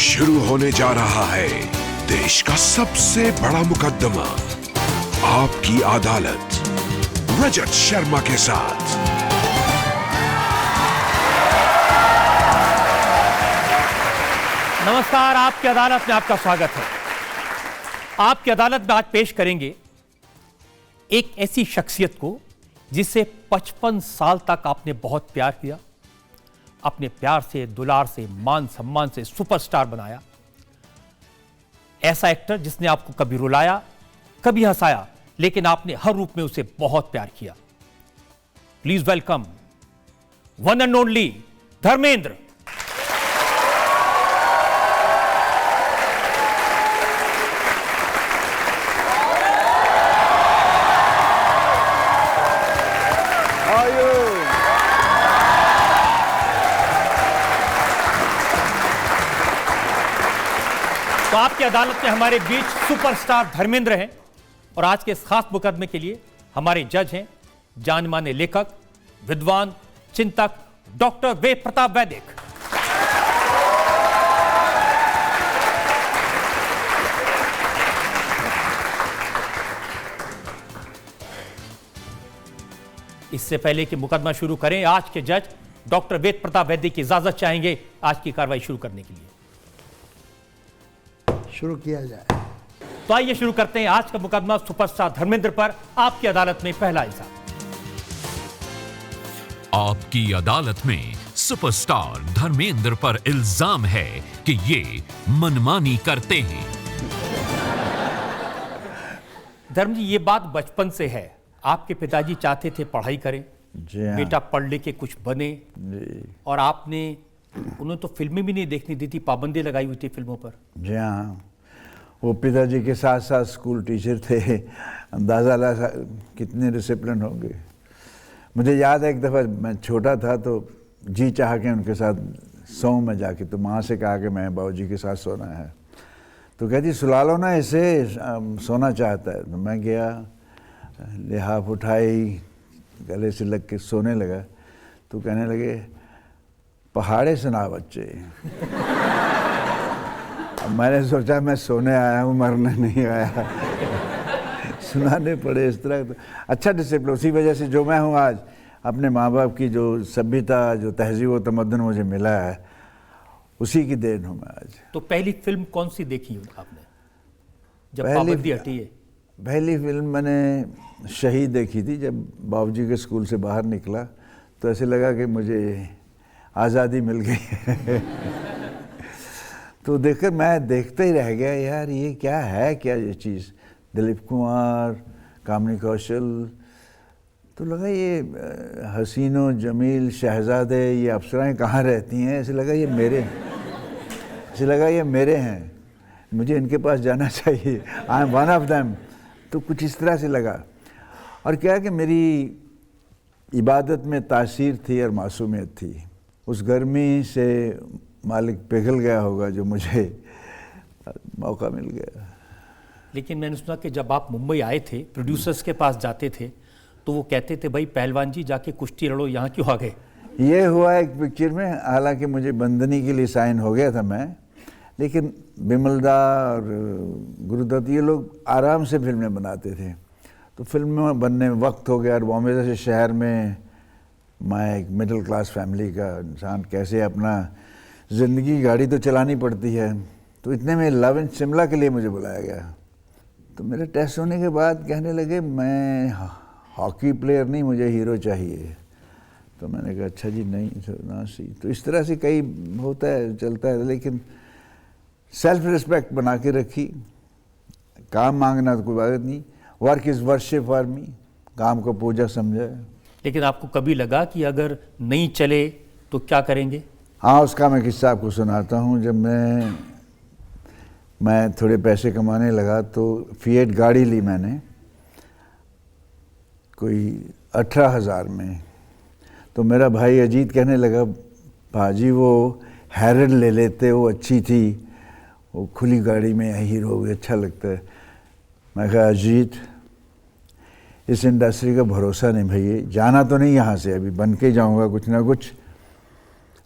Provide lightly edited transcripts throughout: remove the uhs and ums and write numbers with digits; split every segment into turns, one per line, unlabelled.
शुरू होने जा रहा है देश का सबसे बड़ा मुकदमा, आपकी अदालत, रजत शर्मा के साथ।
नमस्कार, आपकी अदालत में आपका स्वागत है। आपकी अदालत में आज पेश करेंगे एक ऐसी शख्सियत को जिसे 55 साल तक आपने बहुत प्यार किया, अपने प्यार से, दुलार से, मान सम्मान से सुपरस्टार बनाया। ऐसा एक्टर जिसने आपको कभी रुलाया, कभी हंसाया, लेकिन आपने हर रूप में उसे बहुत प्यार किया। Please welcome one and only Dharmendra. तो आपकी अदालत में हमारे बीच सुपरस्टार धर्मेंद्र हैं और आज के इस खास मुकदमे के लिए हमारे जज हैं जाने माने लेखक, विद्वान, चिंतक डॉक्टर वेद प्रताप वैदिक। इससे पहले कि मुकदमा शुरू करें, आज के जज डॉक्टर वेद प्रताप वैदिक की इजाजत चाहेंगे आज की कार्रवाई शुरू करने के लिए।
शुरू किया जाए
तो आइए शुरू करते हैं आज का मुकदमा सुपरस्टार धर्मेंद्र पर। आपकी अदालत में पहला इल्जाम।
आपकी अदालत में सुपरस्टार धर्मेंद्र पर इल्जाम है कि ये मनमानी करते हैं।
धर्म जी, ये बात बचपन से है, आपके पिताजी चाहते थे पढ़ाई करें, बेटा पढ़ लिख के कुछ बने, और आपने उन्होंने तो फिल्में भी नहीं देखने दी थी, पाबंदी लगाई हुई थी फिल्मों पर।
जी हाँ, वो पिताजी के साथ साथ स्कूल टीचर थे, अंदाज़ा लगा कितने डिसिप्लिन होंगे। मुझे याद है एक दफ़ा मैं छोटा था तो जी चाह के उनके साथ सोऊं मैं जाके, तो माँ से कहा कि मैं बाबूजी के साथ सोना है, तो कहती सुला लो ना इसे, सोना चाहता है। तो मैं गया, लिहाफ उठाई, गले से लग के सोने लगा, तो कहने लगे पहाड़े सुना बच्चे। अब मैंने सोचा मैं सोने आया हूँ, मरने नहीं आया। सुनाने पड़े इस तरह। तो अच्छा डिसिप्लिन, उसी वजह से जो मैं हूँ आज, अपने माँ बाप की जो सभ्यता, जो तहजीब व तमद्दुन मुझे मिला है, उसी की देन हूँ मैं आज।
तो पहली फिल्म कौन सी देखी आपने जब पाबंदी हटी है?
पहली फिल्म मैंने शहीद देखी थी। जब बाबूजी के स्कूल से बाहर निकला तो ऐसे लगा कि मुझे आज़ादी मिल गई। तो देखकर मैं देखते ही रह गया, यार ये क्या है, क्या ये चीज़। दिलीप कुमार, कामिनी कौशल, तो लगा ये हसीनो जमील शहजादे, ये अप्सराएं कहाँ रहती हैं। ऐसे लगा ये मेरे हैं, मुझे इनके पास जाना चाहिए, I am one of them. तो कुछ इस तरह से लगा। और क्या कि मेरी इबादत में तासीर थी और मासूमियत थी। उस गर्मी से मालिक पिघल गया होगा जो मुझे मौका मिल गया।
लेकिन मैंने सुना कि जब आप मुंबई आए थे, प्रोड्यूसर्स के पास जाते थे तो वो कहते थे भाई पहलवान जी जाके कुश्ती लड़ो, यहाँ क्यों आ गए?
ये हुआ एक पिक्चर में, हालांकि मुझे बंदनी के लिए साइन हो गया था मैं, लेकिन बिमलदा और गुरुदत्त ये लोग आराम से फिल्में बनाते थे। तो फिल्म बनने में वक्त हो गया। और बॉम्बे जैसे शहर में मैं एक मिडिल क्लास फैमिली का इंसान, कैसे अपना ज़िंदगी, गाड़ी तो चलानी पड़ती है। तो इतने में लव इन शिमला के लिए मुझे बुलाया गया। तो मेरा टेस्ट होने के बाद कहने लगे मैं हॉकी प्लेयर नहीं, मुझे हीरो चाहिए। तो मैंने कहा अच्छा जी, नहीं ना सी। तो इस तरह से कई होता है, चलता है, लेकिन सेल्फ रिस्पेक्ट बना के रखी। काम मांगना तो कोई बात नहीं, work is worship for me, काम को पूजा समझा।
लेकिन आपको कभी लगा कि अगर नहीं चले तो क्या करेंगे?
हाँ, उसका मैं किस्सा आपको सुनाता हूँ। जब मैं थोड़े पैसे कमाने लगा तो फिएट गाड़ी ली मैंने, कोई 18,000 में। तो मेरा भाई अजीत कहने लगा भाजी वो हैरन ले लेते, वो अच्छी थी, वो खुली गाड़ी में हीरो भी अच्छा लगता है। मैं कहा अजीत इस इंडस्ट्री का भरोसा नहीं भैया, जाना तो नहीं यहाँ से, अभी बन के जाऊँगा कुछ ना कुछ।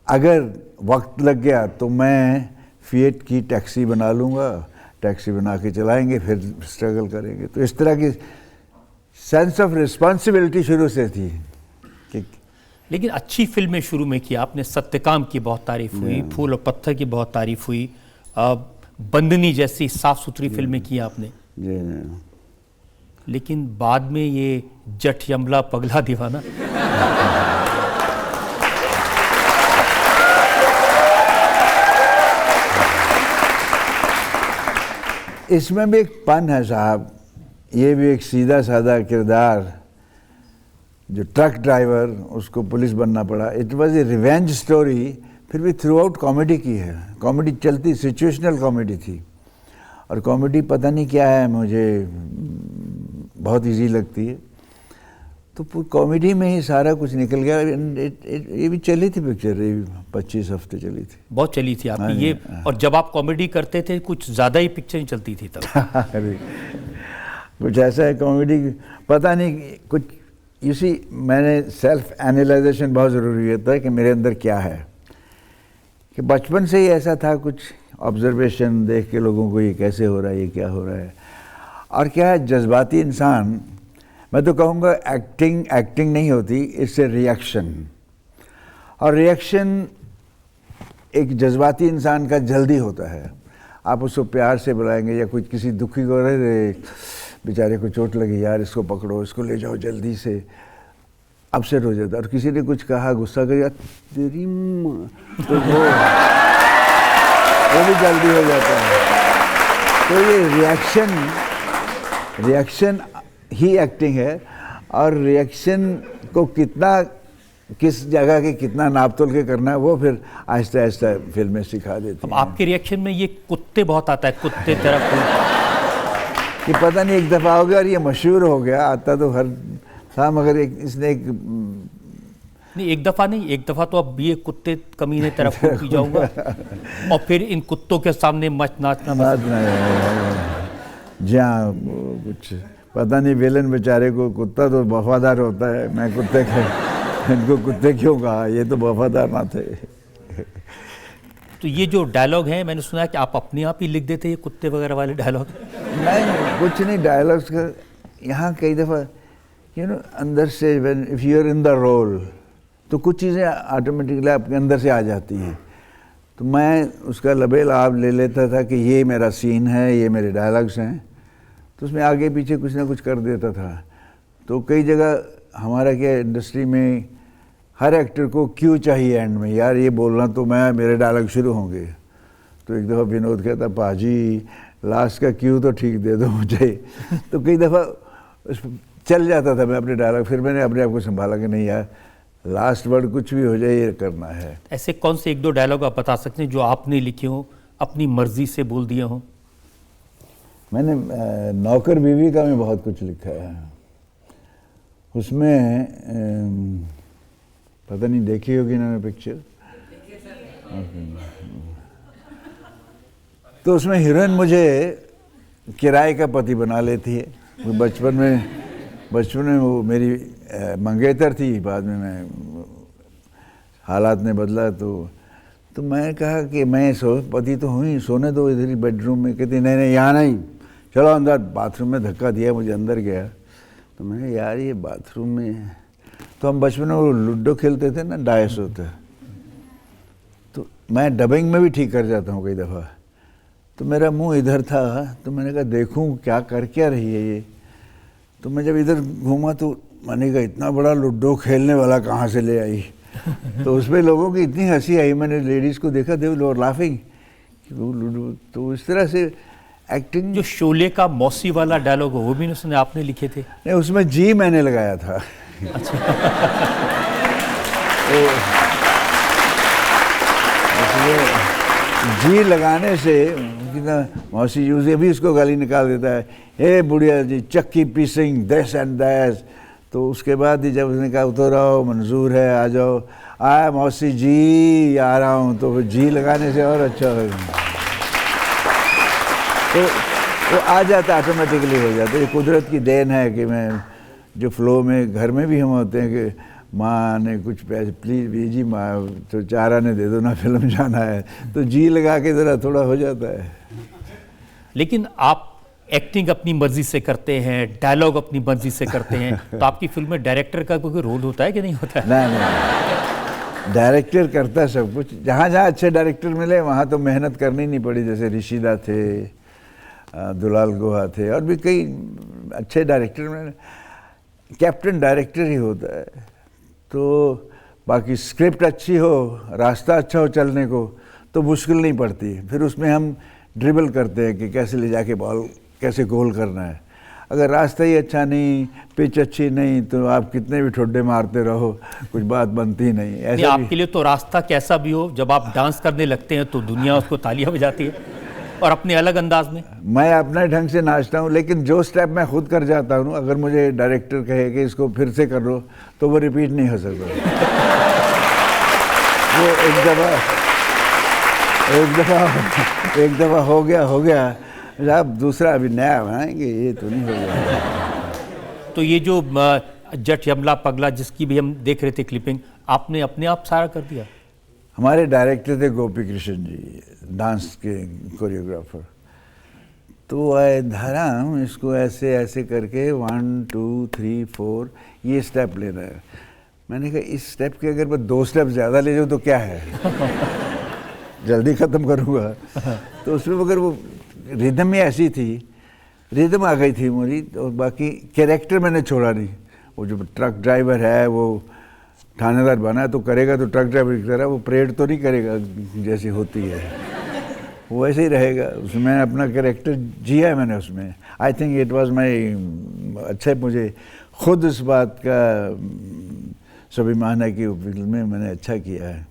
अगर वक्त लग गया तो मैं फिएट की टैक्सी बना लूँगा, टैक्सी बना के चलाएंगे, फिर स्ट्रगल करेंगे। तो इस तरह की सेंस ऑफ रिस्पॉन्सिबिलिटी शुरू से थी कि
लेकिन अच्छी फिल्में शुरू में की आपने। सत्यकाम की बहुत तारीफ हुई, फूल और पत्थर की बहुत तारीफ हुई, बंदनी जैसी साफ सुथरी फिल्में की आपने।
जी।
लेकिन बाद में ये जट यमला पगला दीवाना,
इसमें भी एक पन है साहब। ये भी एक सीधा साधा किरदार, जो ट्रक ड्राइवर, उसको पुलिस बनना पड़ा। It was a revenge story, फिर भी थ्रू आउट कॉमेडी की है। कॉमेडी चलती, सिचुएशनल कॉमेडी थी। और कॉमेडी पता नहीं क्या है, मुझे बहुत इजी लगती है। तो कॉमेडी में ही सारा कुछ निकल गया। ये भी चली थी पिक्चर, ये 25 हफ्ते चली थी,
बहुत चली थी आपकी ये। और जब आप कॉमेडी करते थे कुछ ज़्यादा ही पिक्चर चलती थी तब।
कुछ ऐसा है कॉमेडी, पता नहीं कुछ। इसी मैंने सेल्फ एनालाइजेशन बहुत ज़रूरी होता है कि मेरे अंदर क्या है, कि बचपन से ही ऐसा था, कुछ ऑब्जर्वेशन देख के लोगों को ये कैसे हो रहा है, ये क्या हो रहा है। और क्या है, जज्बाती इंसान, मैं तो कहूँगा एक्टिंग नहीं होती, इससे रिएक्शन। और रिएक्शन एक जज्बाती इंसान का जल्दी होता है। आप उसको प्यार से बुलाएंगे, या कुछ किसी दुखी को, अरे बेचारे को चोट लगी यार, इसको पकड़ो, इसको ले जाओ जल्दी से, अपसेट हो जाता है। और किसी ने कुछ कहा, गुस्सा कर, यार तेरी माँ, तो वो भी जल्दी हो जाता है। तो ये रिएक्शन ही एक्टिंग है। और रिएक्शन को किस जगह के कितना नाप तोल के करना है, वो फिर आहिस्ता आहिस्ता फिल्में सिखा देती
अब
हैं।
आपके रिएक्शन में ये कुत्ते बहुत आता है, कुत्ते तरफ
कि पता नहीं एक दफ़ा हो गया और ये मशहूर हो गया। आता तो हर था, मगर इसने
नहीं, एक दफ़ा नहीं, एक दफ़ा तो अब ये कुत्ते कमीने तरफ पी जाऊंगा और फिर इन कुत्तों के सामने नाचना
जहाँ कुछ पता नहीं, विलन बेचारे को, कुत्ता तो वफादार होता है, मैं इनको कुत्ते क्यों कहा, ये तो वफादार ना थे।
तो ये जो डायलॉग हैं, मैंने सुना है कि आप अपने आप ही लिख देते ये कुत्ते वगैरह वाले डायलॉग।
नहीं, कुछ नहीं, डायलॉग्स का यहाँ कई दफ़ा अंदर से, if you are in the role, तो कुछ चीज़ें ऑटोमेटिकली आपके अंदर से आ जाती हैं। तो मैं उसका लबे-लाभ ले लेता था कि ये मेरा सीन है, ये मेरे डायलॉग्स हैं, तो उसमें आगे पीछे कुछ ना कुछ कर देता था। तो कई जगह हमारा क्या, इंडस्ट्री में हर एक्टर को क्यू चाहिए एंड में, यार ये बोलना तो मेरे डायलॉग शुरू होंगे। तो एक दफ़ा विनोद कहता, पाजी लास्ट का क्यू तो ठीक दे दो मुझे। तो कई दफ़ा चल जाता था मैं अपने डायलॉग, फिर मैंने अपने आप को संभाला कि नहीं यार, लास्ट वर्ड कुछ भी हो जाए, ये करना है।
ऐसे कौन से एक दो डायलॉग आप बता सकते हैं जो आपने लिखे हो, अपनी मर्जी से बोल दिए हो?
मैंने नौकर बीवी का मैं बहुत कुछ लिखा है। उसमें पता नहीं देखी होगी ना पिक्चर, तो उसमें हीरोइन मुझे किराए का पति बना लेती है। बचपन में वो मेरी मंगेतर थी, बाद में मैं हालात ने बदला, तो मैं कहा कि मैं पति तो हूँ ही, सोने दो इधर ही बेडरूम में। कहती नहीं यहाँ नहीं, चलो अंदर। बाथरूम में धक्का दिया, मुझे अंदर गया। तो मैंने यार ये बाथरूम में, तो हम बचपन में वो लूडो खेलते थे ना, डायस होता है, तो मैं डबिंग में भी ठीक कर जाता हूँ कई दफ़ा। तो मेरा मुंह इधर था, तो मैंने कहा देखूँ क्या कर क्या रही है ये। तो मैं जब इधर घूमा तो मैंने कहा इतना बड़ा लूडो खेलने वाला कहाँ से ले आई। तो उसमें लोगों की इतनी हंसी आई, मैंने लेडीज़ को देखा, दे वर लाफिंग कि वो लूडो। तो इस तरह से एक्टिंग।
जो शोले का मौसी वाला डायलॉग हो, वो भी उसने आपने लिखे थे?
नहीं, उसमें जी मैंने लगाया था।
अच्छा।
तो जी लगाने से मौसी यूज़ भी उसको गाली निकाल देता है, हे बुढ़िया जी चक्की पीसिंग दिस एंड दैट। तो उसके बाद ही जब उसने कहा उतर आओ, मंजूर है, आ जाओ, आया मौसी जी आ रहा हूँ, तो फिर जी लगाने से और अच्छा हो। तो वो आ जाता, ऑटोमेटिकली हो जाता। ये कुदरत की देन है कि मैं जो फ्लो में, घर में भी हम होते हैं कि माँ ने कुछ पैसे, प्लीज़ बीजी माँ तो 4 आने दे दो ना, फिल्म जाना है, तो जी लगा के ज़रा थोड़ा हो जाता है।
लेकिन आप एक्टिंग अपनी मर्जी से करते हैं, डायलॉग अपनी मर्जी से करते हैं, तो आपकी फिल्म में डायरेक्टर का कोई रोल होता है कि नहीं होता है?
नहीं, डायरेक्टर करता है सब कुछ। जहाँ जहाँ अच्छे डायरेक्टर मिले वहाँ तो मेहनत करनी नहीं पड़ी, जैसे ऋषिदा थे, दुलाल गुहा थे, और भी कई अच्छे डायरेक्टर मिले। कैप्टन डायरेक्टर ही होता है। तो बाकी स्क्रिप्ट अच्छी हो, रास्ता अच्छा हो चलने को, तो मुश्किल नहीं पड़ती। फिर उसमें हम ड्रिबल करते हैं कि कैसे ले जाके बॉल कैसे गोल करना है। अगर रास्ता ही अच्छा नहीं, पिच अच्छी नहीं, तो आप कितने भी ठुड्डे मारते रहो, कुछ बात बनती नहीं। ऐसा
आपके लिए तो रास्ता कैसा भी हो, जब आप डांस करने लगते हैं तो दुनिया उसको तालियां बजाती है, और अपने अलग अंदाज में। मैं
अपने ढंग से नाचता हूँ, लेकिन जो स्टेप मैं खुद कर जाता हूँ, अगर मुझे डायरेक्टर कहे कि इसको फिर से कर लो, तो वो रिपीट नहीं हो सकता। वो एक दफ़ा हो गया, आप दूसरा अभी नया बनाएंगे, ये तो नहीं हो गया।
तो ये जो जट यमला पगला जिसकी भी हम देख रहे थे क्लिपिंग, आपने अपने आप सारा कर दिया?
हमारे डायरेक्टर थे गोपी कृष्ण जी, डांस के कोरियोग्राफर। तो आए धर्म, इसको ऐसे ऐसे करके 1 2 3 4 ये स्टेप लेना है। मैंने कहा इस स्टेप के अगर मैं 2 स्टेप ज़्यादा ले जाऊँ तो क्या है, जल्दी ख़त्म करूँगा। तो उसमें मगर वो रिदम ही ऐसी थी, रिदम आ गई थी मेरी, और बाकी कैरेक्टर मैंने छोड़ा नहीं। वो जो ट्रक ड्राइवर है वो थानेदार बना है तो करेगा तो ट्रक ड्राइवर की तरह, वो परेड तो नहीं करेगा जैसी होती है, वो ऐसे ही रहेगा। उसमें अपना कैरेक्टर जिया है मैंने उसमें। I think it was my अच्छा, मुझे खुद इस बात का स्वाभिमान है कि फिल्म में मैंने अच्छा किया है।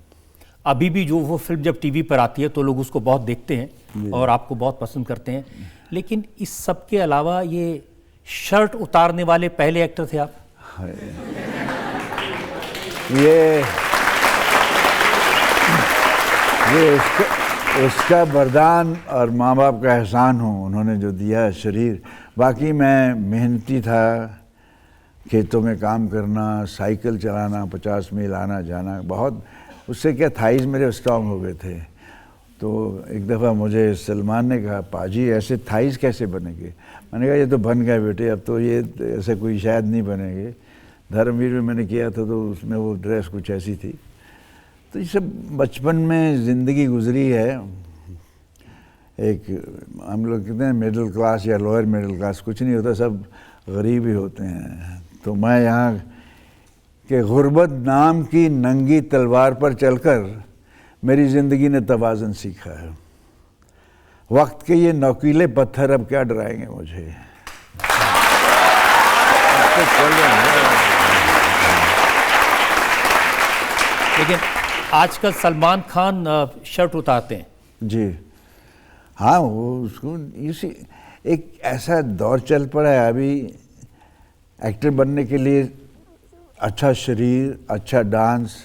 अभी भी जो वो फिल्म जब टीवी पर आती है तो लोग उसको बहुत देखते हैं और आपको बहुत पसंद करते हैं, लेकिन इस सब के अलावा ये शर्ट उतारने वाले पहले एक्टर थे आप।
ये उसका वरदान और माँ बाप का एहसान हूँ, उन्होंने जो दिया शरीर। बाकी मैं मेहनती था, खेतों में काम करना, साइकिल चलाना, 50 मील आना जाना, बहुत। उससे क्या थाइज मेरे स्ट्रॉन्ग हो गए थे। तो एक दफ़ा मुझे सलमान ने कहा, पाजी ऐसे थाइज कैसे बनेंगे? मैंने कहा ये तो बन गए बेटे, अब तो ये ऐसे कोई शायद नहीं बनेंगे। धर्मवीर में मैंने किया था तो उसमें वो ड्रेस कुछ ऐसी थी। तो ये सब बचपन में ज़िंदगी गुजरी है। एक हम लोग कहते हैं मिडिल क्लास या लोअर मिडिल क्लास, कुछ नहीं होता, सब गरीब ही होते हैं। तो मैं यहाँ के गुर्बत नाम की नंगी तलवार पर चलकर मेरी ज़िंदगी ने तवाज़ुन सीखा है। वक्त के ये नौकीले पत्थर अब क्या डराएंगे मुझे।
लेकिन आजकल सलमान खान शर्ट उतारते हैं।
जी हाँ, वो उसको इसी एक ऐसा दौर चल पड़ा है अभी, एक्टर बनने के लिए अच्छा शरीर, अच्छा डांस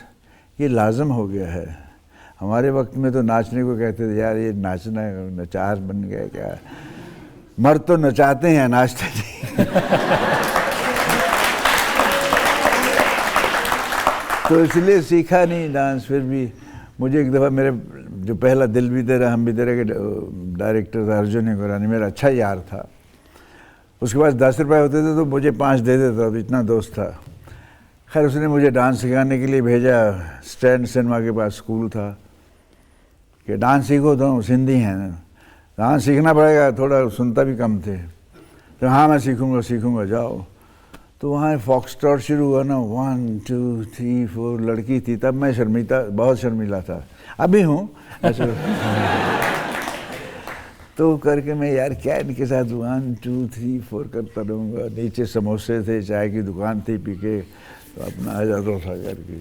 ये लाजम हो गया है। हमारे वक्त में तो नाचने को कहते थे, यार ये नाचना नचार बन गया क्या। मर्द तो नचाते हैं, नाचते नहीं। तो इसलिए सीखा नहीं डांस। फिर भी मुझे एक दफ़ा मेरे जो पहला दिल भी तेरा हम भी तेरे के डायरेक्टर था अर्जुन गुरानी, मेरा अच्छा यार था। उसके पास 10 रुपये होते थे तो मुझे 5 दे देता, तो इतना दोस्त था। खैर उसने मुझे डांस सिखाने के लिए भेजा। स्टैंड सिनेमा के पास स्कूल था कि डांस सीखो, तो सिंधी हैं ना, डांस सीखना पड़ेगा, थोड़ा सुनता भी कम थे। तो हाँ मैं सीखूँगा जाओ। तो वहाँ फॉक्सट्रॉट शुरू हुआ ना, 1 2 3 4 लड़की थी। तब मैं बहुत शर्मीला था, अभी हूँ ऐसा। तो करके मैं यार क्या इनके साथ 1 2 3 4 करता रहूँगा। नीचे समोसे थे, चाय की दुकान थी, पी के तो अपना आ जाता था करके।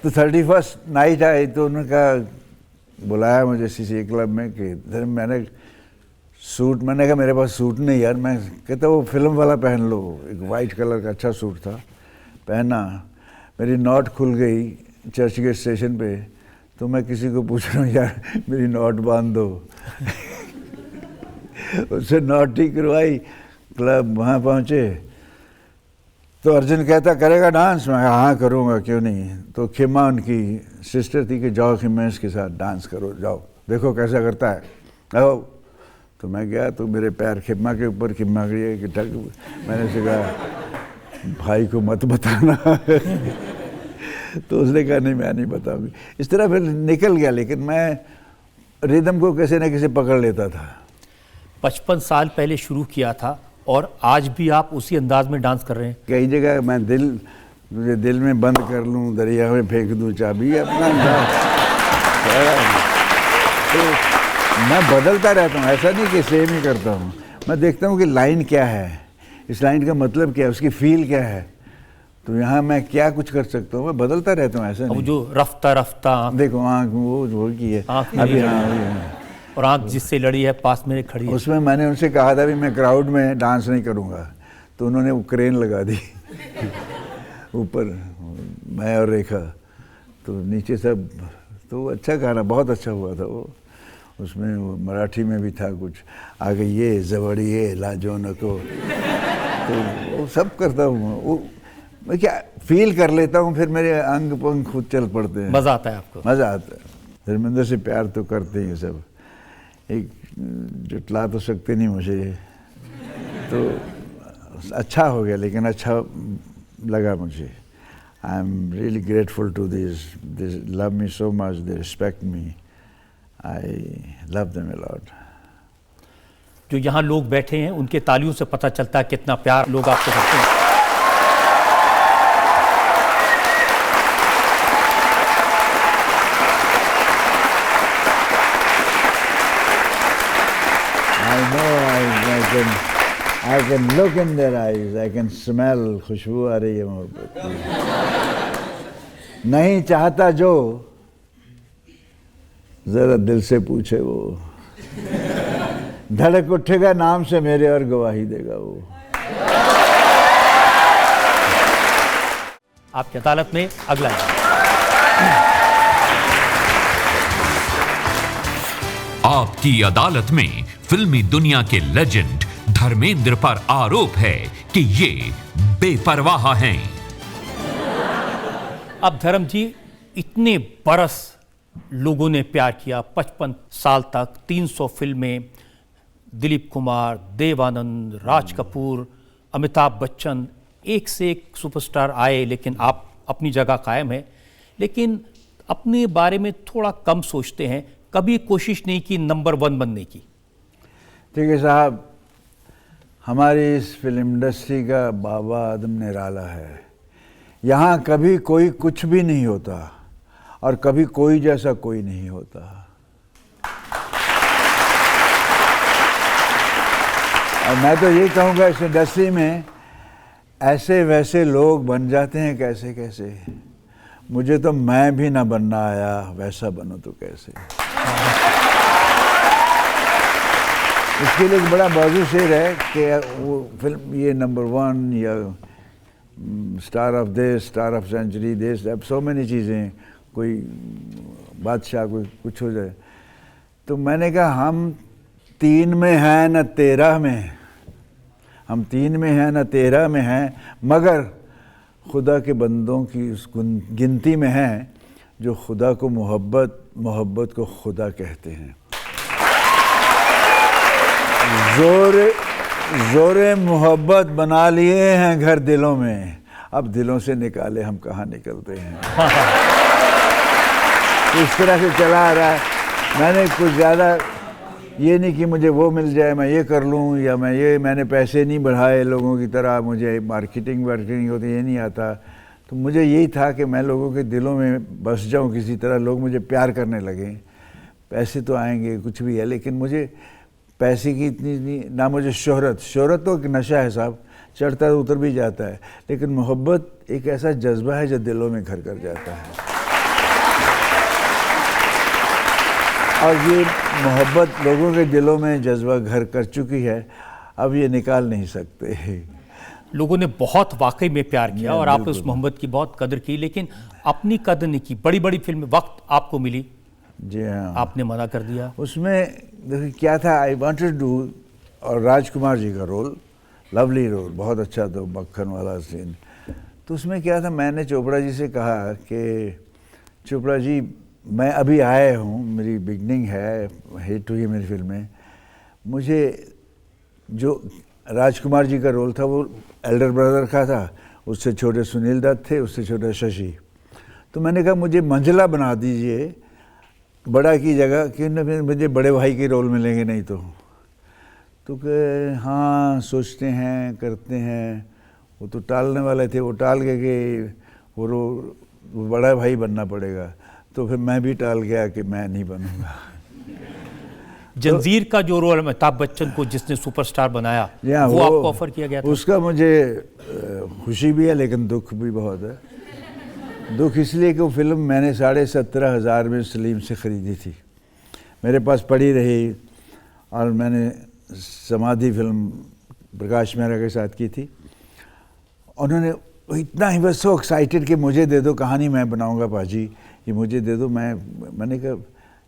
तो 31st नाइट आई तो उनका बुलाया मुझे सीसी क्लब में कि मैंने सूट, मैंने कहा मेरे पास सूट नहीं यार। मैं कहता वो फिल्म वाला पहन लो, एक वाइट कलर का अच्छा सूट था, पहना। मेरी नॉट खुल गई चर्च गेट स्टेशन पे, तो मैं किसी को पूछ रहा हूँ यार मेरी नॉट बांध दो। उससे नॉट ठीक करवाई, क्लब वहाँ पहुँचे तो अर्जुन कहता करेगा डांस? मैं हाँ करूँगा, क्यों नहीं। तो खिम्मा उनकी सिस्टर थी कि जाओ खिम्मा इसके साथ डांस करो, जाओ देखो कैसा करता है, आओ। तो मैं गया तो मेरे पैर खिम्मा के ऊपर, खिम्मा गई कि ठग। मैंने उसे कहा भाई को मत बताना तो उसने कहा नहीं मैं नहीं बताऊंगी। इस तरह फिर निकल गया, लेकिन मैं रिदम को कैसे न कैसे पकड़ लेता था।
55 साल पहले शुरू किया था और आज भी आप उसी अंदाज में डांस कर रहे हैं।
कई जगह मैं मुझे दिल में बंद कर लूँ, दरिया में फेंक दूँ चाबी, अपना तो मैं बदलता रहता हूँ, ऐसा नहीं कि सेम ही करता हूँ। मैं देखता हूँ कि लाइन क्या है, इस लाइन का मतलब क्या है, उसकी फील क्या है, तो यहाँ मैं क्या कुछ कर सकता हूँ। मैं बदलता रहता हूँ, ऐसा नहीं।
जो रफ्ता रफ्ता
देखो आँख वो की है अभी, हाँ,
और आँख जिससे लड़ी है पास मेरे खड़ी है।
उसमें मैंने उनसे कहा था भी मैं क्राउड में डांस नहीं करूँगा, तो उन्होंने वो क्रेन लगा दी ऊपर, मैं और रेखा, तो नीचे सब। तो अच्छा गाना, बहुत अच्छा हुआ था वो। उसमें वो मराठी में भी था कुछ, आगे ये जबड़ी ये लाजो नको, तो वो सब करता हूँ। वो मैं क्या फील कर लेता हूँ, फिर मेरे अंग पंग खुद चल पड़ते हैं।
मज़ा आता है आपको?
मज़ा आता है। धर्मेंद्र से प्यार तो करते ही सब, एक जुटला तो सकते नहीं मुझे, तो अच्छा हो गया, लेकिन अच्छा लगा मुझे। I am really grateful to this love me so much, they respect me, I love them a lot.
जो यहाँ लोग बैठे हैं उनके तालियों से पता चलता है कितना प्यार लोग आपको करते हैं।
I can look in their eyes, I can smell, खुशबू आ रही है मोहब्बत की। नहीं चाहता जो जरा दिल से पूछे वो, धड़क उठेगा नाम से मेरे और गवाही देगा वो।
आपकी अदालत में अगला
आपकी अदालत में फिल्मी दुनिया के लेजेंड धर्मेंद्र पर आरोप है कि ये बेपरवाह हैं।
अब धर्म जी, इतने बरस लोगों ने प्यार किया, 55 साल तक 300 फिल्में, दिलीप कुमार, देवानंद, राज कपूर, अमिताभ बच्चन, एक से एक सुपरस्टार आए, लेकिन आप अपनी जगह कायम है। लेकिन अपने बारे में थोड़ा कम सोचते हैं, कभी कोशिश नहीं की नंबर 1 बनने की?
ठीक है साहब, हमारी इस फिल्म इंडस्ट्री का बाबा आदम निराला है। यहाँ कभी कोई कुछ भी नहीं होता और कभी कोई जैसा कोई नहीं होता। और मैं तो ये कहूँगा इस इंडस्ट्री में ऐसे वैसे लोग बन जाते हैं कैसे कैसे। मुझे तो मैं भी ना बनना आया, वैसा बनो तो कैसे। इसके लिए एक बड़ा बाजू शेर है कि वो फिल्म ये नंबर 1 या star of this, star of century this, अब सो मैनी चीज़ें, कोई बादशाह कोई कुछ हो जाए। तो मैंने कहा हम 3 में हैं न 13 में, हम 3 में हैं न 13 में हैं, मगर खुदा के बंदों की उस गिनती में हैं जो खुदा को मोहब्बत को खुदा कहते हैं। जोरे मोहब्बत बना लिए हैं घर दिलों में, अब दिलों से निकाले हम कहाँ निकलते हैं। इस तरह से चला आ रहा है। मैंने कुछ ज़्यादा ये नहीं कि मुझे वो मिल जाए मैं ये कर लूँ, या मैंने पैसे नहीं बढ़ाए लोगों की तरह, मुझे मार्केटिंग होती ये नहीं आता। तो मुझे यही था कि मैं लोगों के दिलों में बस जाऊँ किसी तरह, लोग मुझे प्यार करने लगें। पैसे तो आएंगे कुछ भी है, लेकिन मुझे पैसे की इतनी ना, मुझे शोहरत तो एक नशा है साहब, चढ़ता है उतर भी जाता है, लेकिन मोहब्बत एक ऐसा जज्बा है जो दिलों में घर कर जाता है। और ये मोहब्बत लोगों के दिलों में जज्बा घर कर चुकी है, अब ये निकाल नहीं सकते।
लोगों ने बहुत वाकई में प्यार किया और आपने उस मोहब्बत की बहुत कदर की, लेकिन अपनी कदर नहीं की। बड़ी बड़ी फिल्म वक्त आपको मिली,
जी हाँ,
आपने मना कर दिया।
उसमें देखिए क्या था, आई वांटेड टू डू, और राजकुमार जी का रोल, लवली रोल, बहुत अच्छा था, मक्खन वाला सीन, तो उसमें क्या था, मैंने चोपड़ा जी से कहा कि चोपड़ा जी मैं अभी आया हूँ, मेरी बिगनिंग है, हिट हुई है मेरी फिल्में, मुझे जो राजकुमार जी का रोल था वो एल्डर ब्रदर का था, उससे छोटे सुनील दत्त थे, उससे छोटा शशि। तो मैंने कहा मुझे मंझला बना दीजिए बड़ा की जगह, क्यों ना फिर मुझे बड़े भाई के रोल मिलेंगे नहीं तो कहे हाँ सोचते हैं करते हैं। वो तो टालने वाले थे, वो टाल गए कि वो बड़ा भाई बनना पड़ेगा, तो फिर मैं भी टाल गया कि मैं नहीं बनूंगा।
जंजीर का जो रोल अमिताभ बच्चन को जिसने सुपरस्टार बनाया, वो आपको ऑफर किया गया था?
उसका मुझे खुशी भी है लेकिन दुख भी बहुत है। दुख इसलिए कि वो फिल्म मैंने 17,500 में सलीम से ख़रीदी थी, मेरे पास पड़ी रही, और मैंने समाधि फिल्म प्रकाश मेहरा के साथ की थी। उन्होंने इतना ही बस सो एक्साइटेड कि मुझे दे दो कहानी, मैं बनाऊंगा पाजी, ये मुझे दे दो। मैंने कहा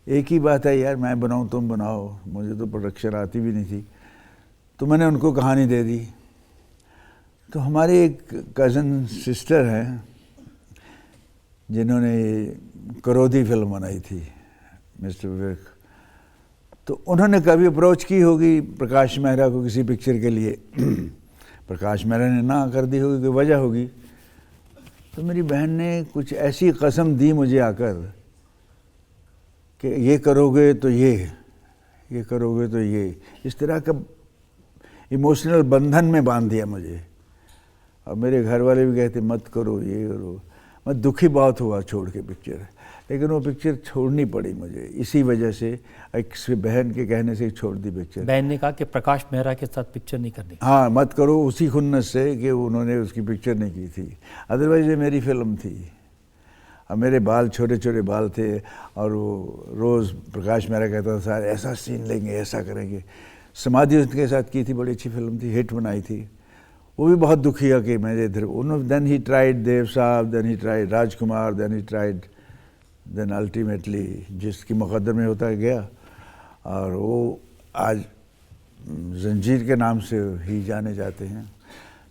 एक ही बात है यार, मैं बनाऊं तुम बनाओ, मुझे तो प्रोडक्शन आती भी नहीं थी। तो मैंने उनको कहानी दे दी। तो हमारी एक कज़न सिस्टर हैं जिन्होंने करोदी फिल्म बनाई थी, मिस्टर विवेक, तो उन्होंने कभी अप्रोच की होगी प्रकाश मेहरा को किसी पिक्चर के लिए। प्रकाश मेहरा ने ना कर दी होगी, कोई वजह होगी। तो मेरी बहन ने कुछ ऐसी कसम दी मुझे आकर कि ये करोगे तो ये करोगे तो ये, इस तरह का इमोशनल बंधन में बांध दिया मुझे। और मेरे घर वाले भी कहते मत करो ये करो। मैं दुखी बहुत हुआ छोड़ के पिक्चर, लेकिन वो पिक्चर छोड़नी पड़ी मुझे इसी वजह से, एक बहन के कहने से छोड़ दी पिक्चर।
बहन ने कहा कि प्रकाश मेहरा के साथ पिक्चर नहीं करनी।
हाँ मत करो, उसी खुन्नस से कि उन्होंने उसकी पिक्चर नहीं की थी, अदरवाइज ये मेरी फिल्म थी। अब मेरे बाल छोटे छोटे बाल थे, और वो रोज़ प्रकाश मेहरा कहता था सर ऐसा सीन लेंगे, ऐसा करेंगे। समाधि उसके साथ की थी, बड़ी अच्छी फिल्म थी, हिट बनाई थी। वो भी बहुत दुखी है कि मैं इधर, then he tried Dev Sahab, then he tried Rajkumar, then he tried, then ultimately जिसकी मुकद्दर में होता गया, और वो आज जंजीर के नाम से ही जाने जाते हैं।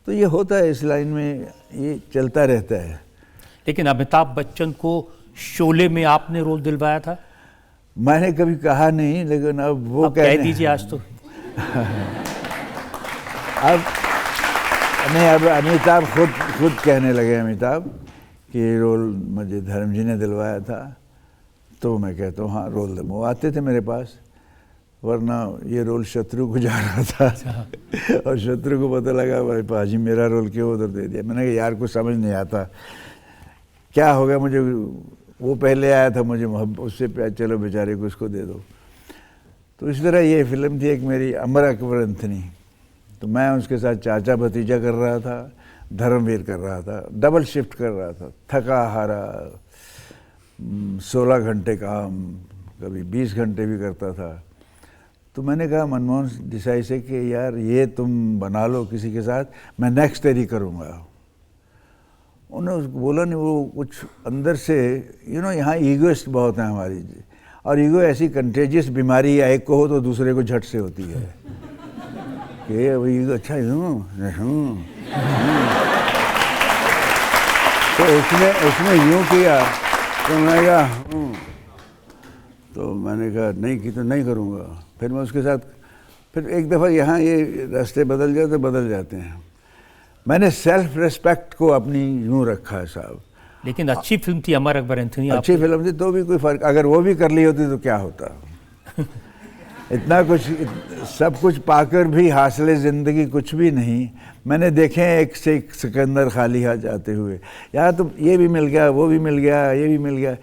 तो ये होता है इस लाइन में, ये चलता रहता है।
लेकिन अमिताभ बच्चन को शोले में आपने रोल दिलवाया था?
मैंने कभी कहा नहीं, लेकिन अब वो
कह दीजिए आज तो।
अब नहीं, अब अमिताभ खुद कहने लगे अमिताभ कि ये रोल मुझे धर्म जी ने दिलवाया था। तो मैं कहता हूँ हाँ रोल वो आते थे मेरे पास, वरना ये रोल शत्रु को जा रहा था। और शत्रु को पता लगा भाई पाजी मेरा रोल क्यों उधर दे दिया। मैंने कहा यार कुछ समझ नहीं आता क्या हो गया, मुझे वो पहले आया था, मुझे उससे चलो बेचारे को उसको दे दो। तो इस तरह ये फिल्म थी एक मेरी, अमर अकबर एंथनी। तो मैं उसके साथ चाचा भतीजा कर रहा था, धर्मवीर कर रहा था, डबल शिफ्ट कर रहा था, थका हारा, 16 घंटे काम, कभी 20 घंटे भी करता था। तो मैंने कहा मनमोहन देसाई से कि यार ये तुम बना लो किसी के साथ, मैं नेक्स्ट तेरी करूँगा। उन्होंने बोला नहीं, वो कुछ अंदर से यहाँ ईगोइस्ट बहुत है हमारी, और ईगो ऐसी कंटेजियस बीमारी है, एक को हो तो दूसरे को झट से होती है कि ईगो अच्छा तो उसने यूँ किया तो मैं कहा तो मैंने कहा नहीं की तो नहीं करूँगा। फिर मैं उसके साथ फिर एक दफ़ा यहाँ ये रास्ते बदल जाते तो बदल जाते हैं। मैंने सेल्फ रिस्पेक्ट को अपनी यूँ रखा है साहब।
लेकिन अच्छी फिल्म थी अमर अकबर एंथनी,
अच्छी फिल्म थी तो भी कोई फ़र्क, अगर वो भी कर ली होती तो क्या होता। इतना कुछ सब कुछ पाकर भी हासिल ज़िंदगी कुछ भी नहीं। मैंने देखे हैं एक से एक सिकंदर खाली हाथ जाते हुए, यार तो ये भी मिल गया, वो भी मिल गया, ये भी मिल गया।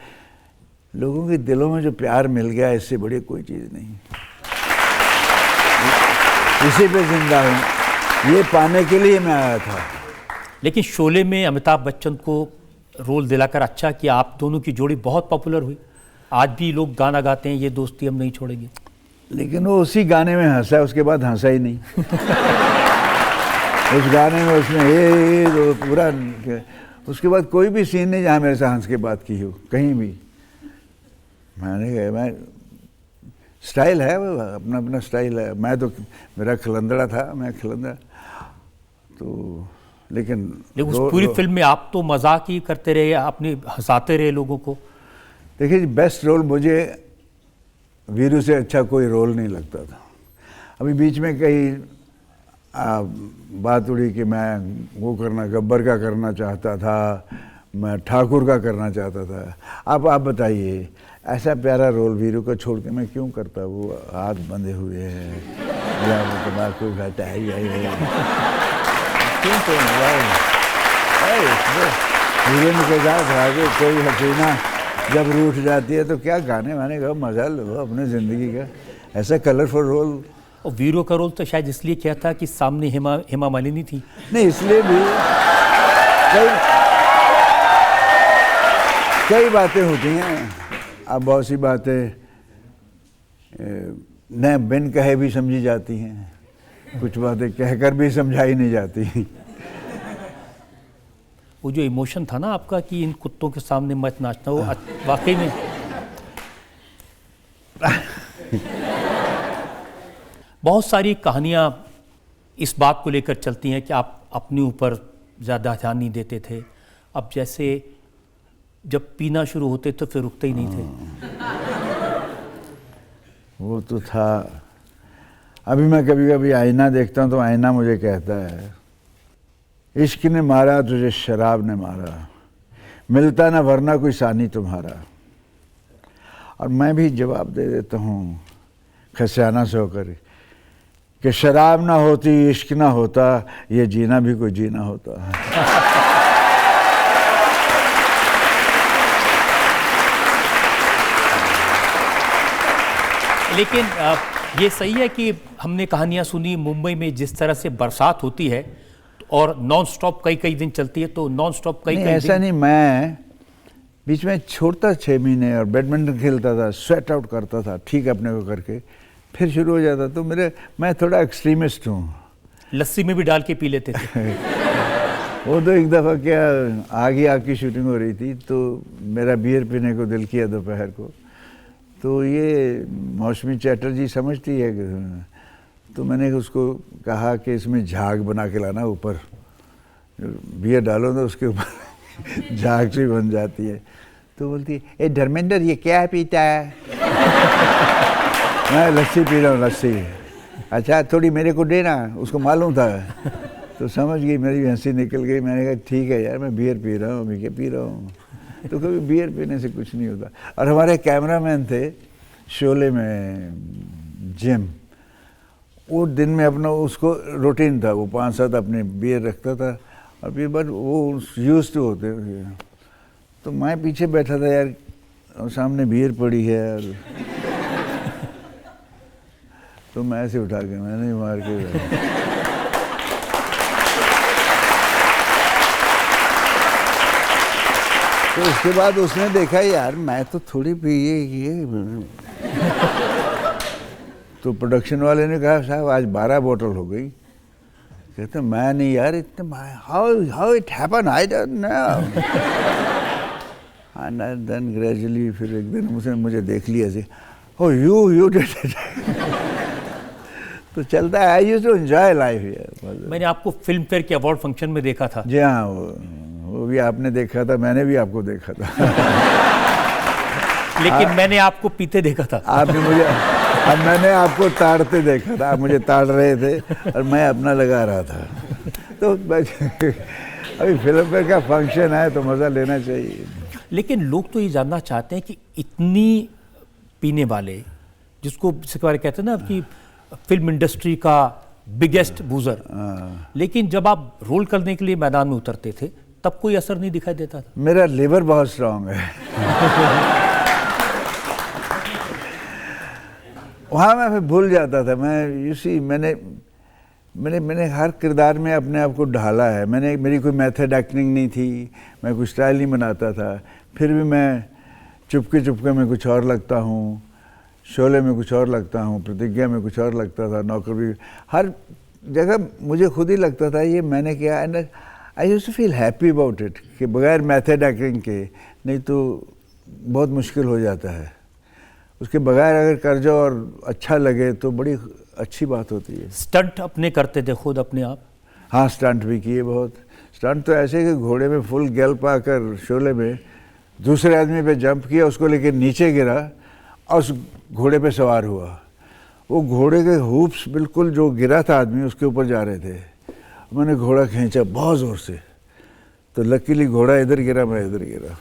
लोगों के दिलों में जो प्यार मिल गया, इससे बड़ी कोई चीज़ नहीं। इसी पे जिंदा हूँ, ये पाने के लिए मैं आया था।
लेकिन शोले में अमिताभ बच्चन को रोल दिलाकर अच्छा किया, आप दोनों की जोड़ी बहुत पॉपुलर हुई। आज भी लोग गाना गाते हैं, ये दोस्ती हम नहीं छोड़ेंगे।
लेकिन वो उसी गाने में हंसा, उसके बाद हंसा ही नहीं। उस गाने में उसने ये तो पूरा, उसके बाद कोई भी सीन नहीं जहाँ मेरे से हंस के बात की हो कहीं भी। मैंने कहा मैं स्टाइल है, अपना अपना स्टाइल है। मैं तो मेरा खिलंदड़ा था, मैं खिलंदड़ा तो लेकिन
उस पूरी फिल्म में आप तो मजाक ही करते रहे, अपने हंसाते रहे लोगों को।
देखिए जी, बेस्ट रोल मुझे वीरू से अच्छा कोई रोल नहीं लगता था। अभी बीच में कई बात उड़ी कि मैं वो करना, गब्बर का करना चाहता था, मैं ठाकुर का करना चाहता था। अब आप बताइए, ऐसा प्यारा रोल वीरू को छोड़ के मैं क्यों करता? वो हाथ बंधे हुए हैं या तम्बाकू खाता है क्यों तो हीरोइन के साथ आगे कोई हसीना जब रूठ जाती है तो क्या गाने वाने का मजा लो अपने ज़िंदगी का। ऐसा कलरफुल रोल।
और वीरू का रोल तो शायद इसलिए किया था कि सामने हेमा मालिनी थी।
नहीं, इसलिए भी कई बातें होती हैं। अब बहुत सी बातें न बिन कहे भी समझी जाती हैं, कुछ बातें कहकर भी समझाई नहीं जाती।
वो जो इमोशन था ना आपका कि इन कुत्तों के सामने मत नाचना, वो वाकई में बहुत सारी कहानियाँ इस बात को लेकर चलती हैं कि आप अपने ऊपर ज़्यादा ध्यान नहीं देते थे। अब जैसे जब पीना शुरू होते तो फिर रुकते ही नहीं थे।
वो तो था। अभी मैं कभी कभी आईना देखता हूँ तो आईना मुझे कहता है, इश्क ने मारा तुझे शराब ने मारा, मिलता ना वरना कोई सानी तुम्हारा। और मैं भी जवाब दे देता हूँ खसियाना से होकर कि शराब ना होती, इश्क ना होता, ये जीना भी कोई जीना होता।
लेकिन ये सही है कि हमने कहानियाँ सुनी मुंबई में जिस तरह से बरसात होती है और नॉन स्टॉप कई दिन चलती है, तो नॉन स्टॉप कई
ऐसा नहीं, मैं बीच में छोड़ता 6 महीने और बैडमिंटन खेलता था, स्वेट आउट करता था ठीक अपने को करके, फिर शुरू हो जाता। तो मैं थोड़ा एक्सट्रीमिस्ट हूँ।
लस्सी में भी डाल के पी लेते थे।
वो तो एक दफ़ा क्या आग की शूटिंग हो रही थी तो मेरा बियर पीने को दिल किया दोपहर को, तो ये मौसमी चैटर्जी समझती है कि, तो मैंने उसको कहा कि इसमें झाग बना के लाना, ऊपर बियर डालो तो उसके ऊपर झाग सी बन जाती है। तो बोलती है, ए धर्मेंद्र ये क्या पीता है? मैं लस्सी पी रहा हूँ, लस्सी। अच्छा थोड़ी मेरे को देना, उसको मालूम था। तो समझ गई, मेरी हंसी निकल गई। मैंने कहा ठीक है यार, मैं बियर पी रहा हूँ, अभी क्या पी रहा हूँ। तो कभी बियर पीने से कुछ नहीं होता। और हमारे कैमरामैन थे शोले में, जिम, वो दिन में अपना उसको रूटीन था, वो 5-7 अपने बियर रखता था और फिर बट वो यूज टू होते। तो मैं पीछे बैठा था यार, और सामने बियर पड़ी है और तो मैं ऐसे उठा के मैंने मार के तो उसके बाद उसने देखा यार मैं तो थोड़ी पी ये तो प्रोडक्शन वाले ने कहा साहब आज 12 बोतल हो गई। कहते मैं नहीं यार, इतने how it happen I don't know. And then gradually फिर एक दिन उसने मुझे देख लिया ऐसे, ओ यू डिड इट। तो चलता है। I used to enjoy life यार।
मैंने आपको फिल्म फेयर के अवार्ड फंक्शन में देखा था।
जी हाँ, वो भी आपने देखा था, मैंने भी आपको देखा था।
लेकिन मैंने आपको पीते देखा था।
आपने मुझे, अब मैंने आपको ताड़ते देखा था, आप मुझे ताड़ रहे थे और मैं अपना लगा रहा था। तो अभी फिल्म फेयर का फंक्शन है तो मज़ा लेना चाहिए।
लेकिन लोग तो ये जानना चाहते हैं कि इतनी पीने वाले, जिसको कहते हैं ना कि फिल्म इंडस्ट्री का बिगेस्ट बूजर, लेकिन जब आप रोल करने के लिए मैदान में उतरते थे तब कोई असर नहीं दिखाई देता था।
मेरा लिवर बहुत स्ट्रांग है। वहाँ मैं फिर भूल जाता था। मैं यूसी मैंने हर किरदार में अपने आप को ढाला है। मेरी कोई मेथड एक्टिंग नहीं थी, मैं कुछ स्टाइल नहीं बनाता था, फिर भी मैं चुपके में कुछ और लगता हूँ, शोले में कुछ और लगता हूँ, प्रतिज्ञा में कुछ और लगता था, नौकर भी, हर जगह मुझे खुद ही लगता था ये मैंने किया। And I used to feel happy about it कि बगैर मेथड एक्टिंग के, नहीं तो बहुत मुश्किल हो जाता है। उसके बगैर अगर कर जाओ और अच्छा लगे तो बड़ी अच्छी बात होती है।
स्टंट अपने करते थे खुद अपने आप?
हाँ, स्टंट भी किए बहुत। स्टंट तो ऐसे कि घोड़े में फुल गैल पाकर शोले में दूसरे आदमी पे जंप किया, उसको लेके नीचे गिरा और उस घोड़े पे सवार हुआ। वो घोड़े के हूप्स बिल्कुल जो गिरा था आदमी उसके ऊपर जा रहे थे। मैंने घोड़ा खींचा बहुत ज़ोर से, तो लकीली घोड़ा इधर गिरा, मैं इधर गिरा।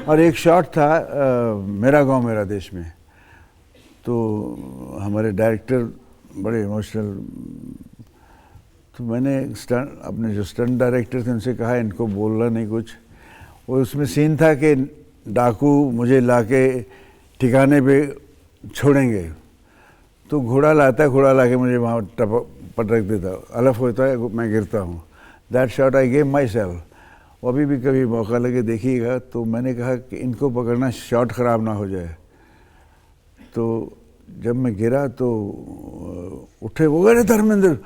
और एक शॉट था मेरा गांव मेरा देश में, तो हमारे डायरेक्टर बड़े इमोशनल, तो मैंने अपने जो स्टंट डायरेक्टर थे उनसे कहा इनको बोलना नहीं कुछ। वो उसमें सीन था कि डाकू मुझे लाके ठिकाने पे छोड़ेंगे, तो घोड़ा लाके मुझे वहाँ पटक देता, अलग होता है, मैं गिरता हूँ। That shot I gave my self. अभी भी कभी मौका लगे देखिएगा। तो मैंने कहा कि इनको पकड़ना, शॉट ख़राब ना हो जाए। तो जब मैं गिरा तो उठे, वो अरे धर्मेंद्र,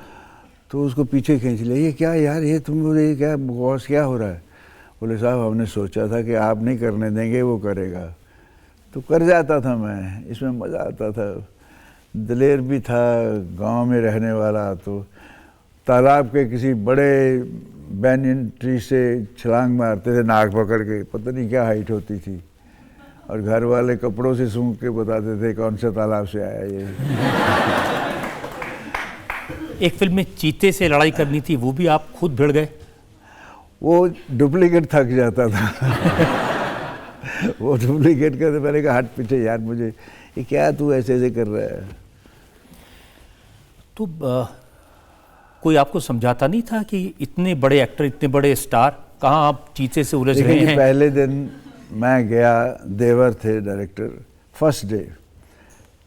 तो उसको पीछे खींच लिया, ये क्या यार, ये तुम ये क्या बॉस, क्या हो रहा है? बोले साहब हमने सोचा था कि आप नहीं करने देंगे, वो करेगा। तो कर जाता था मैं, इसमें मज़ा आता था। दिलेर भी था, गांव में रहने वाला, तो तालाब के किसी बड़े बैनियन ट्री से छलांग मारते थे नाक पकड़ के, पता नहीं क्या हाइट होती थी, और घर वाले कपड़ों से सूंघ के बताते थे कौन सा तालाब से आया ये।
एक फिल्म में चीते से लड़ाई करनी थी, वो भी आप खुद भिड़ गए?
वो डुप्लीकेट थक जाता था। वो डुप्लीकेट का, तो मैंने कहा हट पीछे यार, मुझे ये क्या तू ऐसे ऐसे कर रहा है।
तो कोई आपको समझाता नहीं था कि इतने बड़े एक्टर, इतने बड़े स्टार, कहाँ आप चीते से उलझ रहे हैं?
पहले दिन मैं गया, देवर थे डायरेक्टर, फर्स्ट डे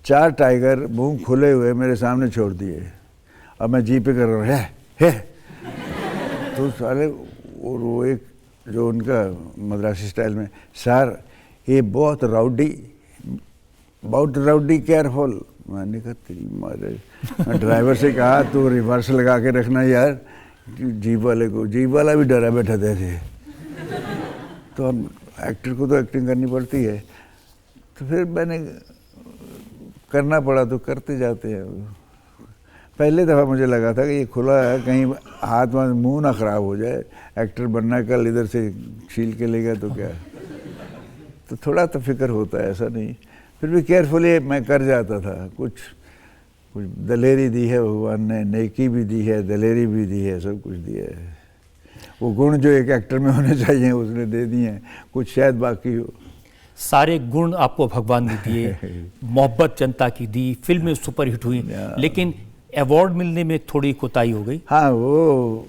4 टाइगर मुंह खुले हुए मेरे सामने छोड़ दिए, अब मैं जी पे कर रहा हूँ है। तो साले, और वो एक जो उनका मद्रासी स्टाइल में, सर ये बहुत राउडी केयरफुल। मैंने कहा तेरी मारे, मैं ड्राइवर से कहा तू रिवर्स लगा के रखना यार, जीप वाले को, जीप वाला भी डरा बैठा थे। तो हम एक्टर को तो एक्टिंग करनी पड़ती है, तो फिर मैंने करना पड़ा, तो करते जाते हैं। पहले दफ़ा मुझे लगा था कि ये खुला है, कहीं हाथ में मुंह ना ख़राब हो जाए, एक्टर बनना कल इधर से छील के लेगा तो क्या। तो थोड़ा तो फिक्र होता है, ऐसा नहीं, फिर भी केयरफुली मैं कर जाता था। कुछ दलेरी दी है भगवान ने, नेकी भी दी है, दलेरी भी दी है, सब कुछ दिया है। वो गुण जो एक एक्टर में होने चाहिए उसने दे दिए हैं, कुछ शायद बाकी हो।
सारे गुण आपको भगवान ने दिए, मोहब्बत जनता की दी, फिल्में सुपरहिट हुई, लेकिन अवार्ड मिलने में थोड़ी कोताही हो गई।
हाँ, वो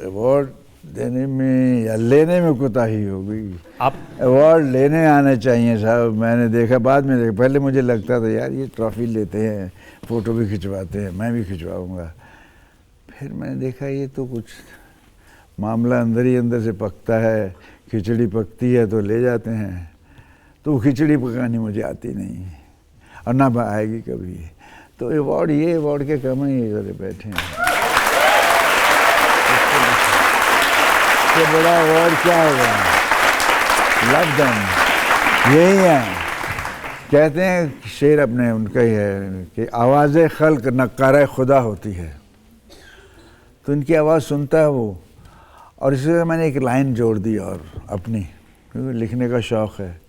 अवार्ड देने में या लेने में कोताही हो गई।
आप
अवार्ड लेने आने चाहिए साहब। मैंने देखा, बाद में देखा, पहले मुझे लगता था यार ये ट्रॉफी लेते हैं, फ़ोटो भी खिंचवाते हैं, मैं भी खिंचवाऊँगा। फिर मैंने देखा ये तो कुछ मामला अंदर ही अंदर से पकता है, खिचड़ी पकती है तो ले जाते हैं। तो वो खिचड़ी पकानी मुझे आती नहीं और ना आएगी कभी। तो अवार्ड, ये अवार्ड के कम ही इधर बैठे हैं। इससे बड़ा अवार्ड क्या होगा? लव देम, यही है। कहते हैं शेर अपने उनका ही है कि आवाज़ खल्क नक्कारा खुदा होती है। तो इनकी आवाज़ सुनता है वो, और इसलिए मैंने एक लाइन जोड़ दी और अपनी, क्योंकि लिखने का शौक़ है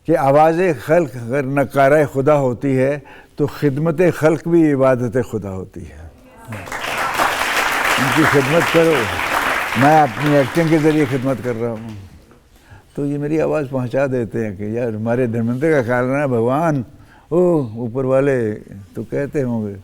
कि आवाज़ खल्क अगर नक्कारा खुदा होती है तो खिदमत खल्क भी इबादत खुदा होती है। उनकी खिदमत करो, मैं अपनी एक्टिंग के ज़रिए खिदमत कर रहा हूँ। तो ये मेरी आवाज़ पहुँचा देते हैं कि यार हमारे धर्मेंद्र का ख्याल रखना भगवान, ओ ऊपर वाले तो कहते होंगे।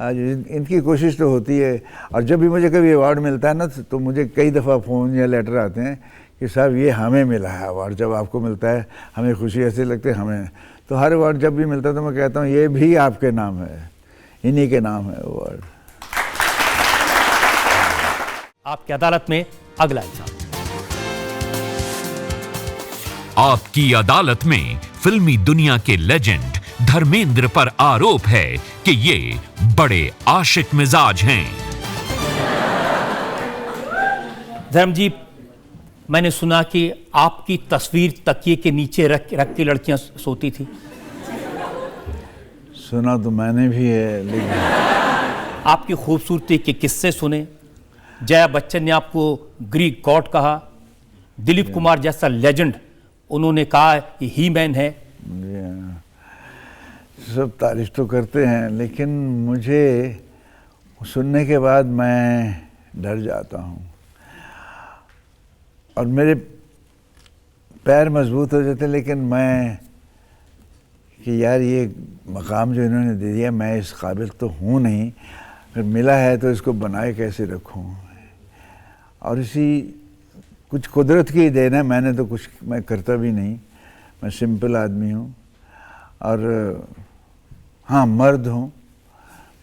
आज इनकी कोशिश तो होती है। और जब भी मुझे कभी अवार्ड मिलता है ना, तो मुझे कई दफ़ा फ़ोन या लेटर आते हैं कि साहब ये हमें मिला है अवार्ड। जब आपको मिलता है हमें खुशी ऐसे लगती है हमें। तो हर अवार्ड जब भी मिलता है तो मैं कहता हूँ ये भी आपके नाम है, इन्हीं के नाम है अवार्ड।
आपकी अदालत में अगला इंसान।
आपकी अदालत में फिल्मी दुनिया के लेजेंड धर्मेंद्र पर आरोप है कि ये बड़े आशिक मिजाज हैं।
धर्म जी, मैंने सुना कि आपकी तस्वीर तकिए के नीचे रख के लड़कियां सोती थी।
सुना तो मैंने भी है, लेकिन
आपकी खूबसूरती के किस्से सुने। जया बच्चन ने आपको ग्रीक गॉड कहा, दिलीप कुमार जैसा लेजेंड उन्होंने कहा कि ही मैन है।
जी हाँ, सब तारीफ तो करते हैं, लेकिन मुझे सुनने के बाद मैं डर जाता हूँ और मेरे पैर मजबूत हो जाते हैं, लेकिन मैं कि यार ये मकाम जो इन्होंने दे दिया, मैं इस काबिल तो हूँ नहीं, अगर मिला है तो इसको बनाए कैसे रखूँ। और इसी कुछ कुदरत की देन है, मैंने तो कुछ मैं करता भी नहीं, मैं सिंपल आदमी हूँ। और हाँ, मर्द हूँ,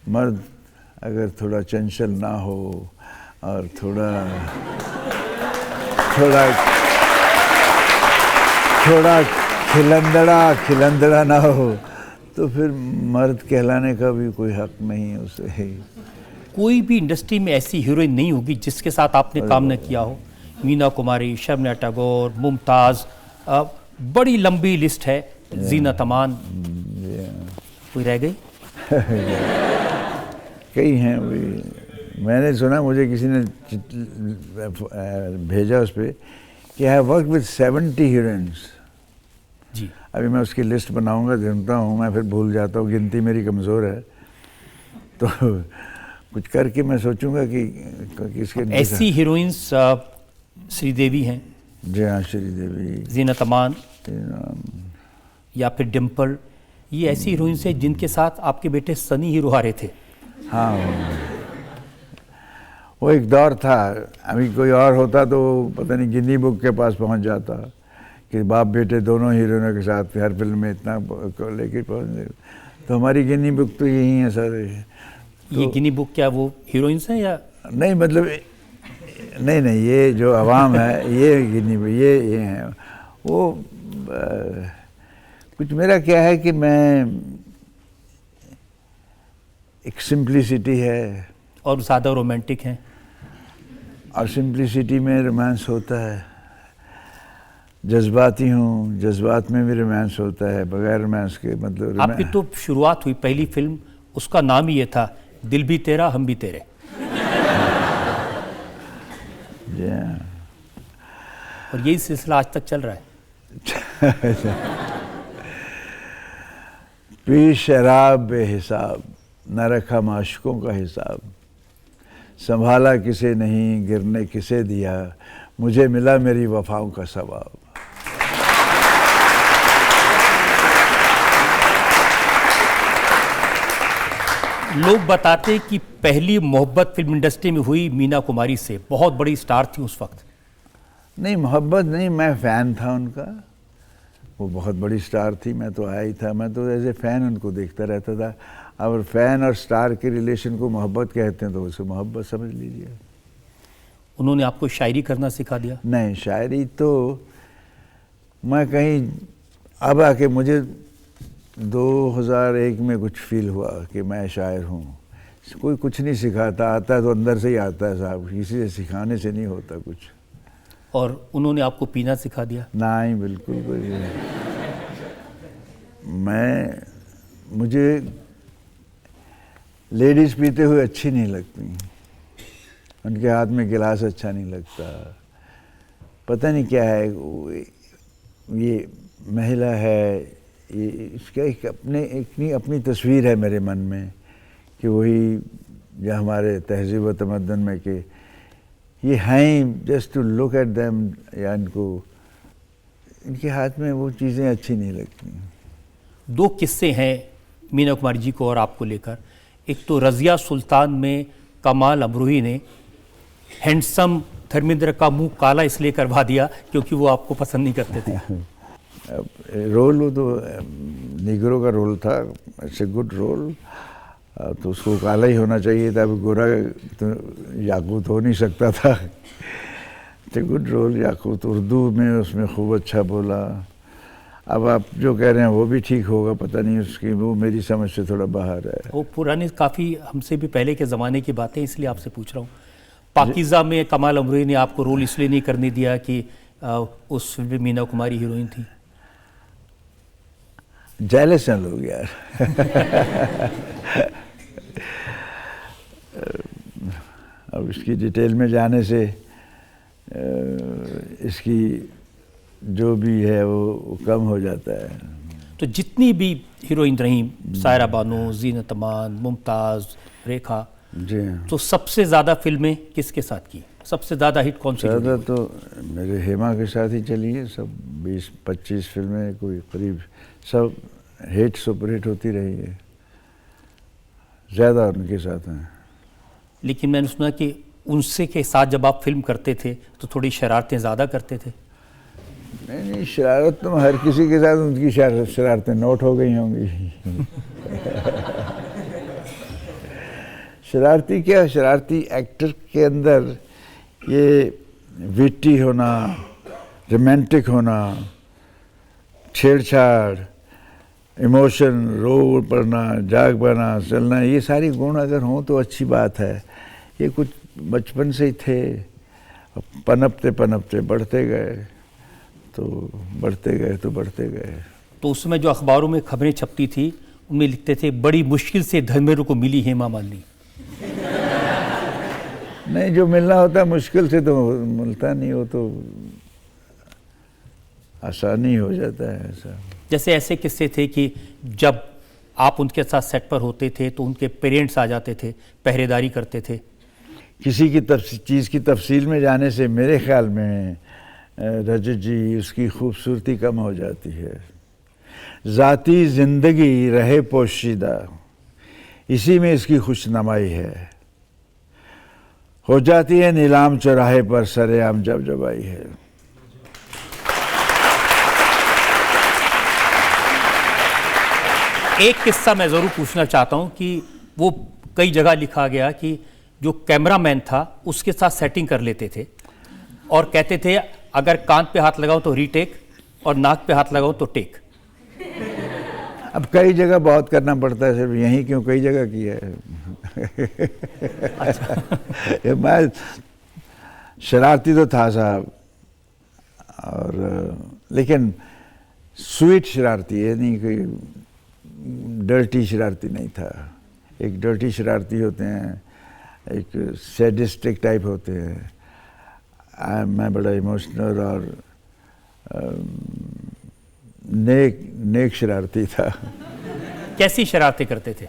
मर्द अगर थोड़ा चंचल ना हो और थोड़ा खिलंदड़ा ना हो तो फिर मर्द कहलाने का भी कोई हक नहीं है उसे।
कोई भी इंडस्ट्री में ऐसी हीरोइन नहीं होगी जिसके साथ आपने काम न किया हो। मीना कुमारी, शर्मिला टैगोर, मुमताज़, बड़ी लंबी लिस्ट है, जीनत अमान, कोई रह गई?
कई हैं। मैंने सुना, मुझे किसी ने भेजा उस पर कि आई वर्क विद 70 हीरोइंस।
जी,
अभी मैं उसकी लिस्ट बनाऊंगा, गिनता हूँ, मैं फिर भूल जाता हूँ, गिनती मेरी कमज़ोर है, तो कुछ करके मैं सोचूंगा कि किसके।
ऐसी हीरोइंस श्रीदेवी हैं।
जी हाँ, श्रीदेवी,
जीनत अमान या फिर डिम्पल, ये ऐसी हीरोइंस हैं जिनके साथ आपके बेटे सनी हीरो आ रहे थे।
हाँ, वो एक दौर था। अभी कोई और होता तो पता नहीं गिनी बुक के पास पहुंच जाता कि बाप बेटे दोनों हीरोइनों के साथ हर फिल्म में इतना लेके पहुँच। तो हमारी गिनी बुक तो यही है सर। तो
ये गिनी बुक क्या वो हीरोइंस हैं या
नहीं, मतलब नहीं, ये जो अवाम है ये गिनी बुक ये हैं। वो कुछ मेरा क्या है कि मैं एक सिंप्लिसिटी है
और ज़्यादा रोमांटिक हैं।
और सिंप्लिसिटी में रोमांस होता है। जज्बाती हूँ, जज्बात में भी रोमांस होता है, बगैर रोमांस के मतलब।
आपकी तो शुरुआत हुई, पहली फिल्म, उसका नाम ही ये था, दिल भी तेरा हम भी तेरे।
जी हाँ।
और यही सिलसिला आज तक चल रहा है।
पी शराब बेहिसाब, न रखा माशकों का हिसाब, संभाला किसे नहीं, गिरने किसे दिया, मुझे मिला मेरी वफाओं का सवाब।
लोग बताते कि पहली मोहब्बत फिल्म इंडस्ट्री में हुई मीना कुमारी से। बहुत बड़ी स्टार थी उस वक्त।
नहीं, मोहब्बत नहीं, मैं फ़ैन था उनका। वो बहुत बड़ी स्टार थी, मैं तो आया ही था, मैं तो एज ए फ़ैन उनको देखता रहता था। और फ़ैन और स्टार के रिलेशन को मोहब्बत कहते हैं तो उसे मोहब्बत समझ लीजिए।
उन्होंने आपको शायरी करना सिखा दिया?
नहीं, शायरी तो मैं कहीं अब आके मुझे 2001 में कुछ फील हुआ कि मैं शायर हूँ। कोई कुछ नहीं सिखाता, आता है तो अंदर से ही आता है साहब, किसी से सिखाने से नहीं होता कुछ।
और उन्होंने आपको पीना सिखा दिया?
नहीं, बिल्कुल कोई नहीं। मुझे लेडीज़ पीते हुए अच्छी नहीं लगती, उनके हाथ में गिलास अच्छा नहीं लगता। पता नहीं क्या है, ये महिला है, ये इसका एक अपनी तस्वीर है मेरे मन में कि वही जो हमारे तहज़ीब व तमद्दुन में कि ये हैं, just to look at them, या इनके हाथ में वो चीज़ें अच्छी नहीं लगती।
दो किस्से हैं मीना कुमारी जी को और आपको लेकर। एक तो रज़िया सुल्तान में कमाल अमरोही ने हैंडसम धर्मेंद्र का मुंह काला इसलिए करवा दिया क्योंकि वो आपको पसंद नहीं करते थे।
रोल वो तो निगरो का रोल था, इट्स ए गुड रोल, तो उसको काला ही होना चाहिए था, गोरा तो याकूत हो नहीं सकता था। It's a good role. Yaqoot Urdu में उसमें खूब अच्छा बोला। अब आप जो कह रहे हैं वो भी ठीक होगा, पता नहीं, उसकी वो मेरी समझ से थोड़ा बाहर है।
वो पुरानी काफ़ी हमसे भी पहले के ज़माने की बातें, इसलिए आपसे पूछ रहा हूँ। पाकीज़ा में कमाल अमरोही ने आपको रोल इसलिए नहीं करने दिया कि उस फिल्म में मीना कुमारी हीरोइन थी?
जेलस हैं लोग यार। अब अब इसकी डिटेल में जाने से इसकी जो भी है वो कम हो जाता है।
तो जितनी भी हीरोइन रही, सायरा बानो, जीनत अमान, मुमताज़, रेखा,
जी हाँ।
तो सबसे ज़्यादा फिल्में किसके साथ की? सबसे ज़्यादा हिट कौन सी?
ज़्यादा तो मेरे हेमा के साथ ही चली है, सब 20-25 फिल्में कोई करीब सब हिट सुपर हिट होती रही है, ज़्यादा उनके साथ हैं।
लेकिन मैंने सुना कि उनसे के साथ जब आप फिल्म करते थे तो थोड़ी शरारतें ज़्यादा करते थे।
नहीं, शरारत तो हर किसी के साथ उनकी शरारतें नोट हो गई होंगी। शरारती क्या, शरारती एक्टर के अंदर ये विट्टी होना, रोमांटिक होना, छेड़छाड़, इमोशन, रो पड़ना, जाग पाना, चलना, ये सारी गुण अगर हों तो अच्छी बात है। ये कुछ बचपन से ही थे, पनपते पनपते बढ़ते गए तो बढ़ते गए तो बढ़ते गए।
तो उस समय जो अखबारों में खबरें छपती थी उनमें लिखते थे बड़ी मुश्किल से धर्मेंद्र को मिली हेमा मालिनी।
नहीं, जो मिलना होता है मुश्किल से तो मिलता नहीं, वो तो आसानी हो जाता है ऐसा।
जैसे ऐसे किस्से थे कि जब आप उनके साथ सेट पर होते थे तो उनके पेरेंट्स आ जाते थे, पहरेदारी करते थे।
किसी की चीज़ की तफसील में जाने से मेरे ख्याल में रजत जी उसकी खूबसूरती कम हो जाती है। ज़ाती ज़िंदगी रहे पोशीदा, इसी में इसकी खुशनुमाई है। हो जाती है नीलाम चौराहे पर सरेआम जब जब आई है।
एक किस्सा मैं ज़रूर पूछना चाहता हूं कि वो कई जगह लिखा गया कि जो कैमरामैन था उसके साथ सेटिंग कर लेते थे और कहते थे अगर कान पे हाथ लगाओ तो रीटेक और नाक पे हाथ लगाओ तो टेक।
अब कई जगह बहुत करना पड़ता है, सिर्फ यहीं क्यों, कई जगह किया है। अच्छा। मैं शरारती तो था साहब, और लेकिन स्वीट शरारती है, नहीं कोई डर्टी शरारती नहीं था। एक डर्टी शरारती होते हैं, एक सैडिस्टिक टाइप होते हैं। मैं बड़ा इमोशनल और नेक शरारती था।
कैसी शरारतें करते थे?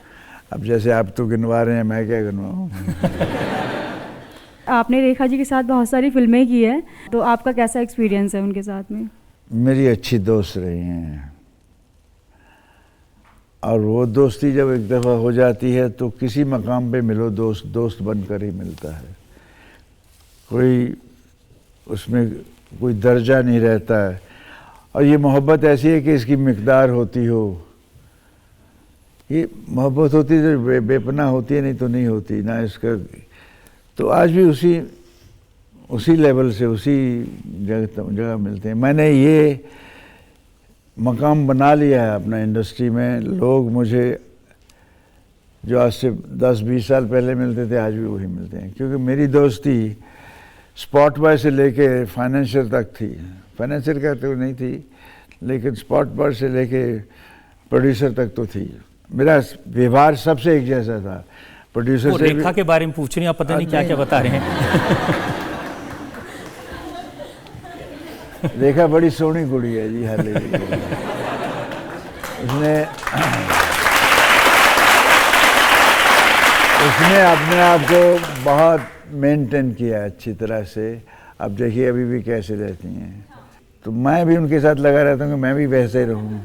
अब जैसे आप तो गिनवा रहे हैं, मैं क्या गिनवाऊं।
आपने रेखा जी के साथ बहुत सारी फिल्में की है, तो आपका कैसा एक्सपीरियंस है उनके साथ में?
मेरी अच्छी दोस्त रही हैं, और वो दोस्ती जब एक दफ़ा हो जाती है तो किसी मकाम पे मिलो दोस्त दोस्त बनकर ही मिलता है। कोई उसमें कोई दर्जा नहीं रहता है, और ये मोहब्बत ऐसी है कि इसकी मिकदार होती हो। ये मोहब्बत होती है तो बेपनाह होती है, नहीं तो नहीं होती ना। इसका तो आज भी उसी लेवल से उसी जगह मिलते हैं। मैंने ये मकाम बना लिया है अपना इंडस्ट्री में। लोग मुझे जो आज से 10-20 साल पहले मिलते थे आज भी वही मिलते हैं, क्योंकि मेरी दोस्ती स्पॉट बॉय से लेके फाइनेंशियल तक थी। फाइनेंशियल का तो नहीं थी, लेकिन स्पॉट बॉय से लेके प्रोड्यूसर तक तो थी। मेरा व्यवहार सबसे एक जैसा था। प्रोड्यूसर से
रेखा के बारे में पूछ रहे हैं, आप पता नहीं क्या क्या बता रहे हैं।
रेखा बड़ी सोहनी कुड़ी है जी, हाल उसने अपने आप को बहुत मेंटेन किया अच्छी तरह से। अब देखिए अभी भी कैसे रहती हैं। तो मैं भी उनके साथ लगा रहता हूँ कि मैं भी वैसे ही रहूँ।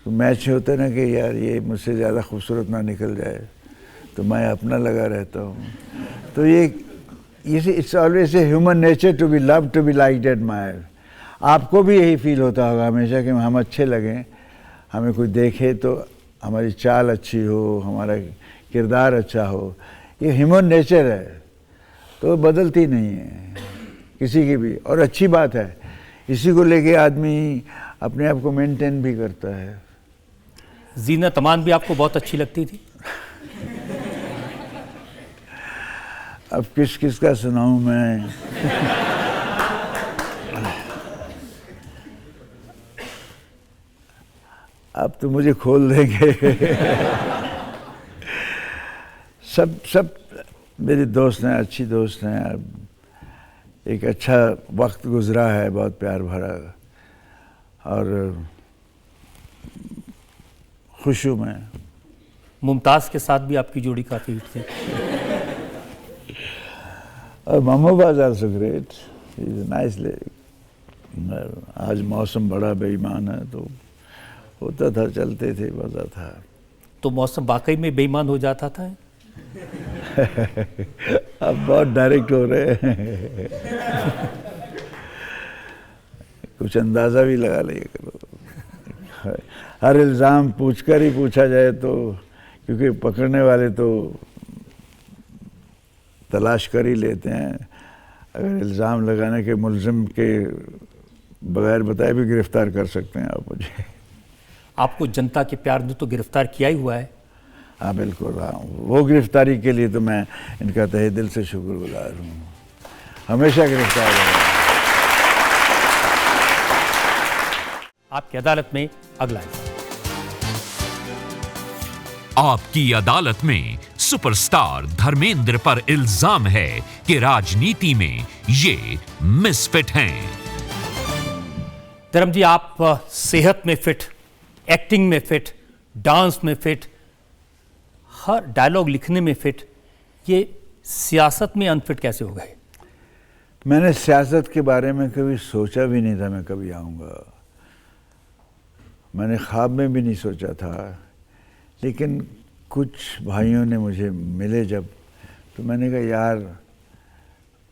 तो मैच होता है ना कि यार ये मुझसे ज़्यादा खूबसूरत ना निकल जाए, तो मैं अपना लगा रहता हूँ। तो ये it's always a human nature to be love, to be liked, admire. आपको भी यही फील होता होगा हमेशा कि हम अच्छे लगें, हमें कोई देखे तो हमारी चाल अच्छी हो, हमारा किरदार अच्छा हो। ये ह्यूमन नेचर है, तो बदलती नहीं है किसी की भी, और अच्छी बात है। इसी को लेके आदमी अपने आप को मेंटेन भी करता है।
जीनत अमान भी आपको बहुत अच्छी लगती थी?
अब किस का सुनाऊं मैं। अब तो मुझे खोल देंगे। सब मेरी दोस्त हैं, अच्छी दोस्त हैं, एक अच्छा वक्त गुजरा है, बहुत प्यार भरा, और खुश हूँ मैं।
मुमताज़ के साथ भी आपकी जोड़ी काफ़ी हिट थी।
और Mehbooba is also great, is a nice lady. आज मौसम बड़ा बेईमान है, तो होता था, चलते थे, मज़ा था।
तो मौसम वाकई में बेईमान हो जाता था।
अब बहुत डायरेक्ट हो रहे हैं। कुछ अंदाज़ा भी लगा लिया करो। हर इल्ज़ाम पूछकर ही पूछा जाए तो, क्योंकि पकड़ने वाले तो तलाश कर ही लेते हैं। अगर इल्ज़ाम लगाने के मुलजिम के बगैर बताए भी गिरफ्तार कर सकते हैं आप मुझे।
आपको जनता के प्यार ने तो गिरफ्तार किया ही हुआ है।
हाँ बिल्कुल, हाँ, वो गिरफ्तारी के लिए तो मैं इनका तहे दिल से शुक्रगुजार हूँ। हमेशा गिरफ्तार रहा।
आपकी अदालत में अगला हिस्सा।
आपकी अदालत में सुपरस्टार धर्मेंद्र पर इल्जाम है कि राजनीति में ये मिसफिट हैं।
धर्म जी, आप सेहत में फिट, एक्टिंग में फिट, डांस में फिट, हर डायलॉग लिखने में फिट, ये सियासत में अनफिट कैसे हो गए?
मैंने सियासत के बारे में कभी सोचा भी नहीं था मैं कभी आऊँगा। मैंने ख्वाब में भी नहीं सोचा था, लेकिन कुछ भाइयों ने मुझे मिले जब, तो मैंने कहा यार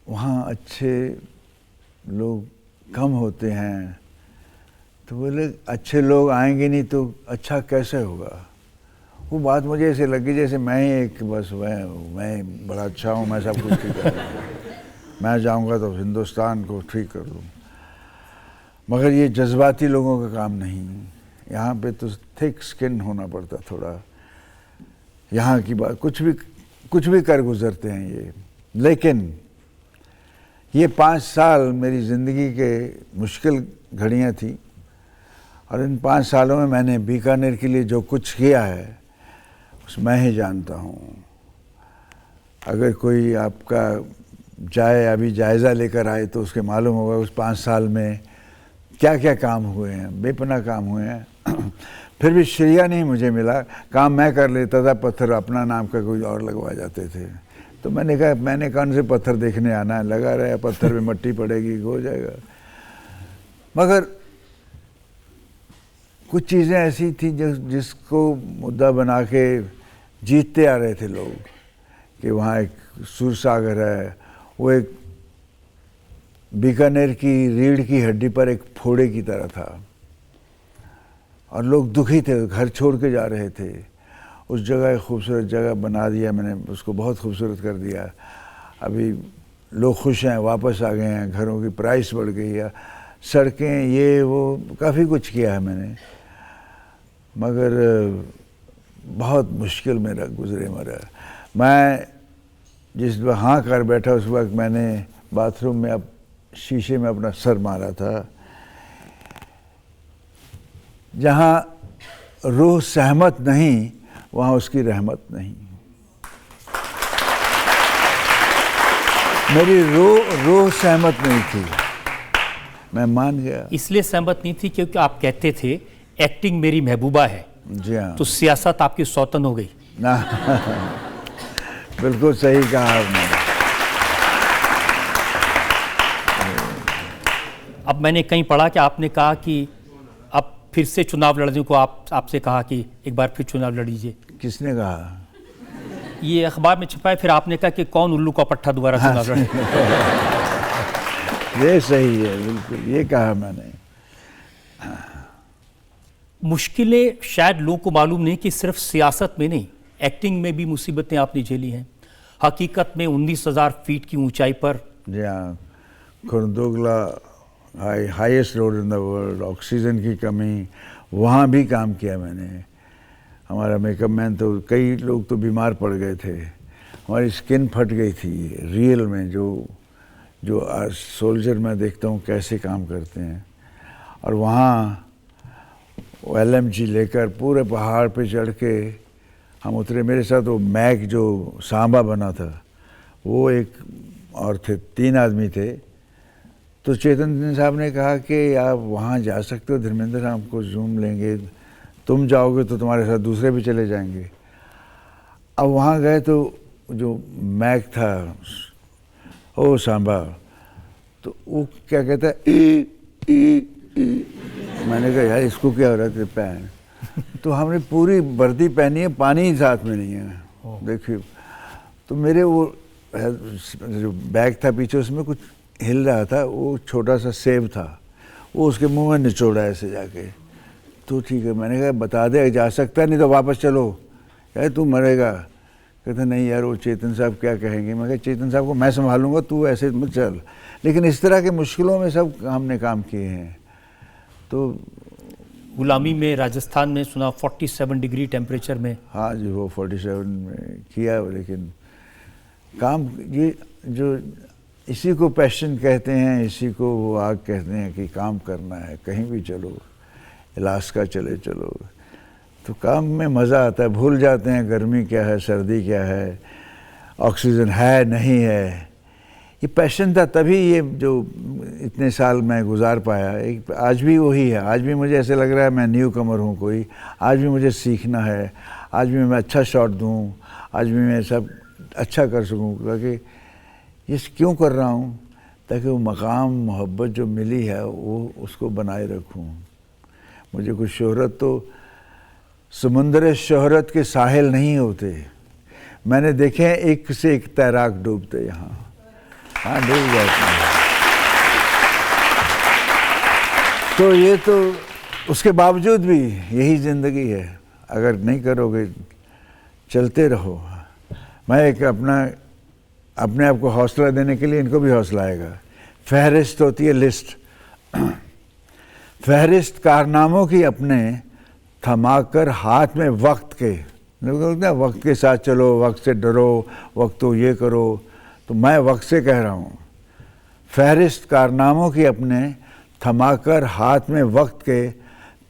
वहाँ अच्छे लोग कम होते हैं। तो बोले अच्छे लोग आएंगे नहीं तो अच्छा कैसे होगा। वो बात मुझे ऐसे लगी जैसे मैं ही एक बस मैं बड़ा अच्छा हूँ, मैं सब कुछ ठीक कर लूँ, मैं जाऊँगा तो हिंदुस्तान को ठीक कर लूँ। मगर ये जज्बाती लोगों का काम नहीं। यहाँ पे तो थिक स्किन होना पड़ता थोड़ा। यहाँ की बात कुछ भी कर गुजरते हैं ये। लेकिन ये 5 साल मेरी ज़िंदगी के मुश्किल घड़ियाँ थी, और इन 5 सालों में मैंने बीकानेर के लिए जो कुछ किया है उस मैं ही जानता हूँ। अगर कोई आपका अभी जायज़ा लेकर आए तो उसके मालूम होगा उस 5 साल में क्या क्या काम हुए हैं, बेपनाह काम हुए हैं। फिर भी श्रेय नहीं मुझे मिला, काम मैं कर लेता था, पत्थर अपना नाम का कोई और लगवा जाते थे। तो मैंने कहा मैंने कौन से पत्थर देखने आना है, लगा रहा है, पत्थर में मट्टी पड़ेगी, हो जाएगा। मगर कुछ चीज़ें ऐसी थी जिसको मुद्दा बना के जीतते आ रहे थे लोग, कि वहाँ एक सूरसागर है, वो एक बीकानेर की रीढ़ की हड्डी पर एक फोड़े की तरह था, और लोग दुखी थे, घर छोड़ के जा रहे थे। उस जगह एक खूबसूरत जगह बना दिया मैंने, उसको बहुत खूबसूरत कर दिया। अभी लोग खुश हैं, वापस आ गए हैं, घरों की प्राइस बढ़ गई है, सड़कें, ये वो काफ़ी कुछ किया है मैंने। मगर बहुत मुश्किल मेरा गुजरे मरा। मैं जिस वक्त हाँ कर बैठा उस वक्त मैंने बाथरूम में अब शीशे में अपना सर मारा था। जहाँ रूह सहमत नहीं वहाँ उसकी रहमत नहीं। मेरी रूह सहमत नहीं थी, मैं मान गया।
इसलिए सहमत नहीं थी क्योंकि आप कहते थे एक्टिंग मेरी महबूबा है।
जी हाँ।
तो सियासत आपकी सौतन हो गई
ना। बिल्कुल सही कहा आपने।
अब मैंने कहीं पढ़ा कि आपने कहा कि अब फिर से चुनाव लड़ने को आपसे कहा कि एक बार फिर चुनाव लड़ीजिए।
किसने कहा?
ये अखबार में छपा है। फिर आपने कहा कि कौन उल्लू का पट्टा दोबारा चुनाव लड़े।
ये सही है, बिल्कुल ये कहा मैंने।
मुश्किलें शायद लोगों को मालूम नहीं कि सिर्फ सियासत में नहीं, एक्टिंग में भी मुसीबतें आपने झेली हैं। हकीकत में 19,000 फीट की ऊंचाई पर,
जी हाँ, Khardungla highest road in the world, oxygen की कमी, वहाँ भी काम किया मैंने। हमारा मेकअप मैन तो कई लोग तो बीमार पड़ गए थे, हमारी स्किन फट गई थी रियल में। जो आज सोल्जर मैं देखता हूँ कैसे काम करते हैं। और वहाँ LMG लेकर पूरे पहाड़ पे चढ़ के हम उतरे। मेरे साथ वो मैक जो सांबा बना था वो एक और थे, 3 आदमी थे। तो चेतन साहब ने कहा कि आप वहाँ जा सकते हो, धर्मेंद्र साहब को जूम लेंगे, तुम जाओगे तो तुम्हारे साथ दूसरे भी चले जाएंगे। अब वहाँ गए तो जो मैक था, ओ सांबा, तो वो क्या कहता है, मैंने कहा यार इसको क्या हो रहा है पहन। तो हमने पूरी वर्दी पहनी है, पानी ही साथ में नहीं है, देखिए। तो मेरे वो जो बैग था पीछे, उसमें कुछ हिल रहा था, वो छोटा सा सेब था, वो उसके मुंह में निचोड़ा ऐसे जाके। तो ठीक है, मैंने कहा बता दे जा सकता है, नहीं तो वापस चलो, यार तू मरेगा। कहते नहीं यार वो चेतन साहब क्या कहेंगे। मैं कहा चेतन साहब को मैं संभालूंगा, तू ऐसे मत चल। लेकिन इस तरह के मुश्किलों में सब हमने काम किए हैं। तो
गुलामी में राजस्थान में सुना 47 डिग्री टेम्परेचर में।
हाँ जी, वो 47 में किया, लेकिन काम ये जो इसी को पैशन कहते हैं, इसी को वो आग कहते हैं कि काम करना है, कहीं भी चलो, अलास्का चले चलो, तो काम में मज़ा आता है। भूल जाते हैं गर्मी क्या है, सर्दी क्या है, ऑक्सीजन है नहीं है। ये पैशन था, तभी ये जो इतने साल मैं गुजार पाया। एक आज भी वही है, आज भी मुझे ऐसे लग रहा है मैं न्यू कमर हूँ कोई, आज भी मुझे सीखना है, आज भी मैं अच्छा शॉट दूँ, आज भी मैं सब अच्छा कर सकूँ। क्योंकि ये क्यों कर रहा हूँ, ताकि वो मकाम मोहब्बत जो मिली है वो उसको बनाए रखूँ। मुझे कुछ शोहरत, तो समुंदर शोहरत के साहिल नहीं होते, मैंने देखे हैं एक से एक तैराक डूबते यहाँ, हाँ डूब जाते हैं। तो ये तो उसके बावजूद भी यही ज़िंदगी है, अगर नहीं करोगे, चलते रहो। मैं एक अपने आप को हौसला देने के लिए इनको भी हौसला आएगा। फहरिस्त होती है लिस्ट, फहरिस्त कारनामों की अपने, थमाकर हाथ में वक्त के, वक्त के साथ चलो, वक्त से डरो, वक्त तो ये करो। तो मैं वक्त से कह रहा हूँ, फहरिस्त कारनामों की अपने, थमाकर हाथ में वक्त के,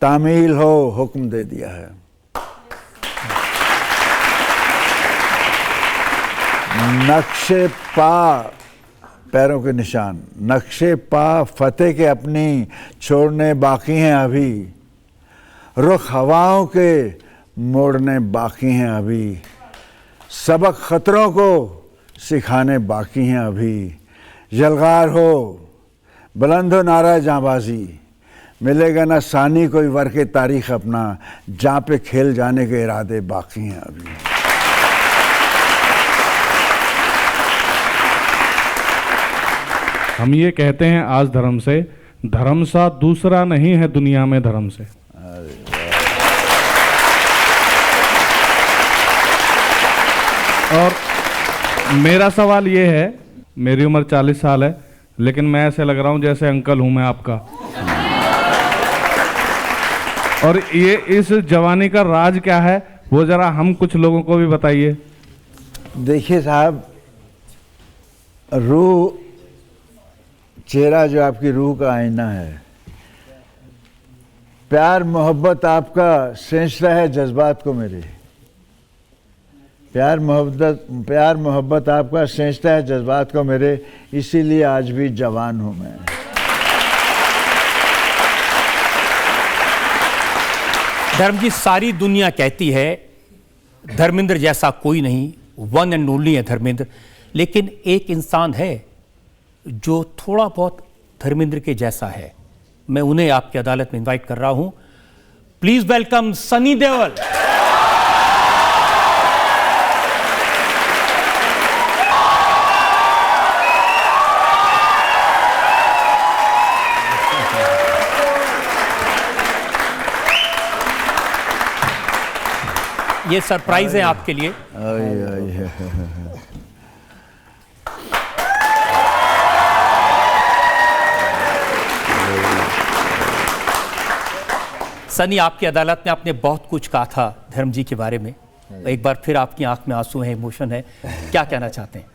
तामील हो हुक्म दे दिया है। नक्शे पा, पैरों के निशान, नक्शे पा फतेह के अपनी छोड़ने बाकी हैं अभी, रुख हवाओं के मोड़ने बाकी हैं अभी, सबक खतरों को सिखाने बाकी हैं अभी। यलगार हो, बुलंद हो नारा जांबाजी, मिलेगा ना सानी कोई वर के तारीख अपना, जहाँ पे खेल जाने के इरादे बाकी हैं अभी।
हम ये कहते हैं आज धर्म से, धर्म सा दूसरा नहीं है दुनिया में धर्म से। और मेरा सवाल ये है, मेरी उम्र 40 साल है, लेकिन मैं ऐसे लग रहा हूँ जैसे अंकल हूँ मैं आपका। और ये इस जवानी का राज क्या है, वो जरा हम कुछ लोगों को भी बताइए।
देखिए साहब, रूह, चेहरा जो आपकी रूह का आईना है, प्यार मोहब्बत आपका सेंचता है जज्बात को मेरे, प्यार मोहब्बत आपका सेंचता है जज्बात को मेरे, इसीलिए आज भी जवान हूं मैं।
धर्म जी, सारी दुनिया कहती है धर्मेंद्र जैसा कोई नहीं, वन एंड ओनली है धर्मेंद्र। लेकिन एक इंसान है जो थोड़ा बहुत धर्मेंद्र के जैसा है। मैं उन्हें आपकी अदालत में इनवाइट कर रहा हूं। Please welcome Sunny Deol. ये सरप्राइज है आपके लिए। सनी, आपकी अदालत में आपने बहुत कुछ कहा था धर्म जी के बारे में। एक बार फिर आपकी आंख में आंसू हैं, इमोशन है, क्या कहना चाहते हैं?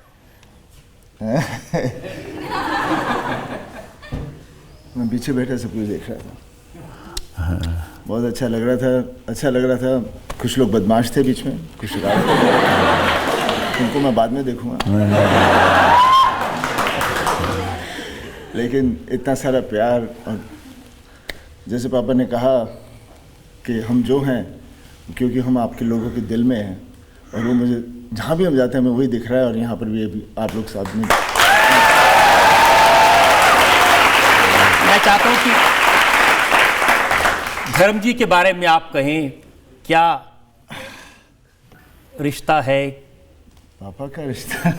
मैं पीछे बैठा सब कुछ देख रहा था, बहुत अच्छा लग रहा था। कुछ लोग बदमाश थे बीच में, कुछ तुमको मैं बाद में देखूंगा। लेकिन इतना सारा प्यार, और जैसे पापा ने कहा कि हम जो हैं क्योंकि हम आपके लोगों के दिल में हैं, और वो मुझे जहाँ भी हम जाते हैं हमें वही दिख रहा है, और यहाँ पर भी अभी आप लोग साथ में।
मैं चाहता हूँ कि धर्म जी के बारे में आप कहें, क्या रिश्ता है?
पापा का रिश्ता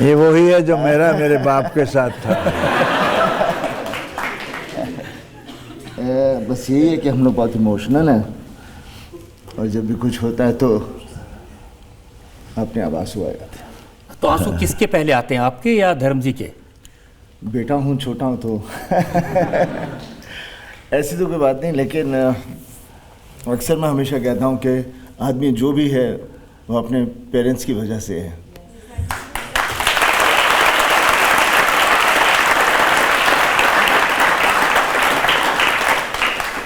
ये वही है जो मेरे बाप के साथ था।
बस यही है कि हम लोग बहुत इमोशनल हैं, और जब भी कुछ होता है तो अपने आप आंसू आ जाते हैं।
तो आंसू किसके पहले आते हैं, आपके या धर्म जी के?
बेटा हूँ, छोटा हूँ, तो ऐसी तो कोई बात नहीं, लेकिन अक्सर मैं हमेशा कहता हूँ कि आदमी जो भी है वो अपने पेरेंट्स की वजह से है।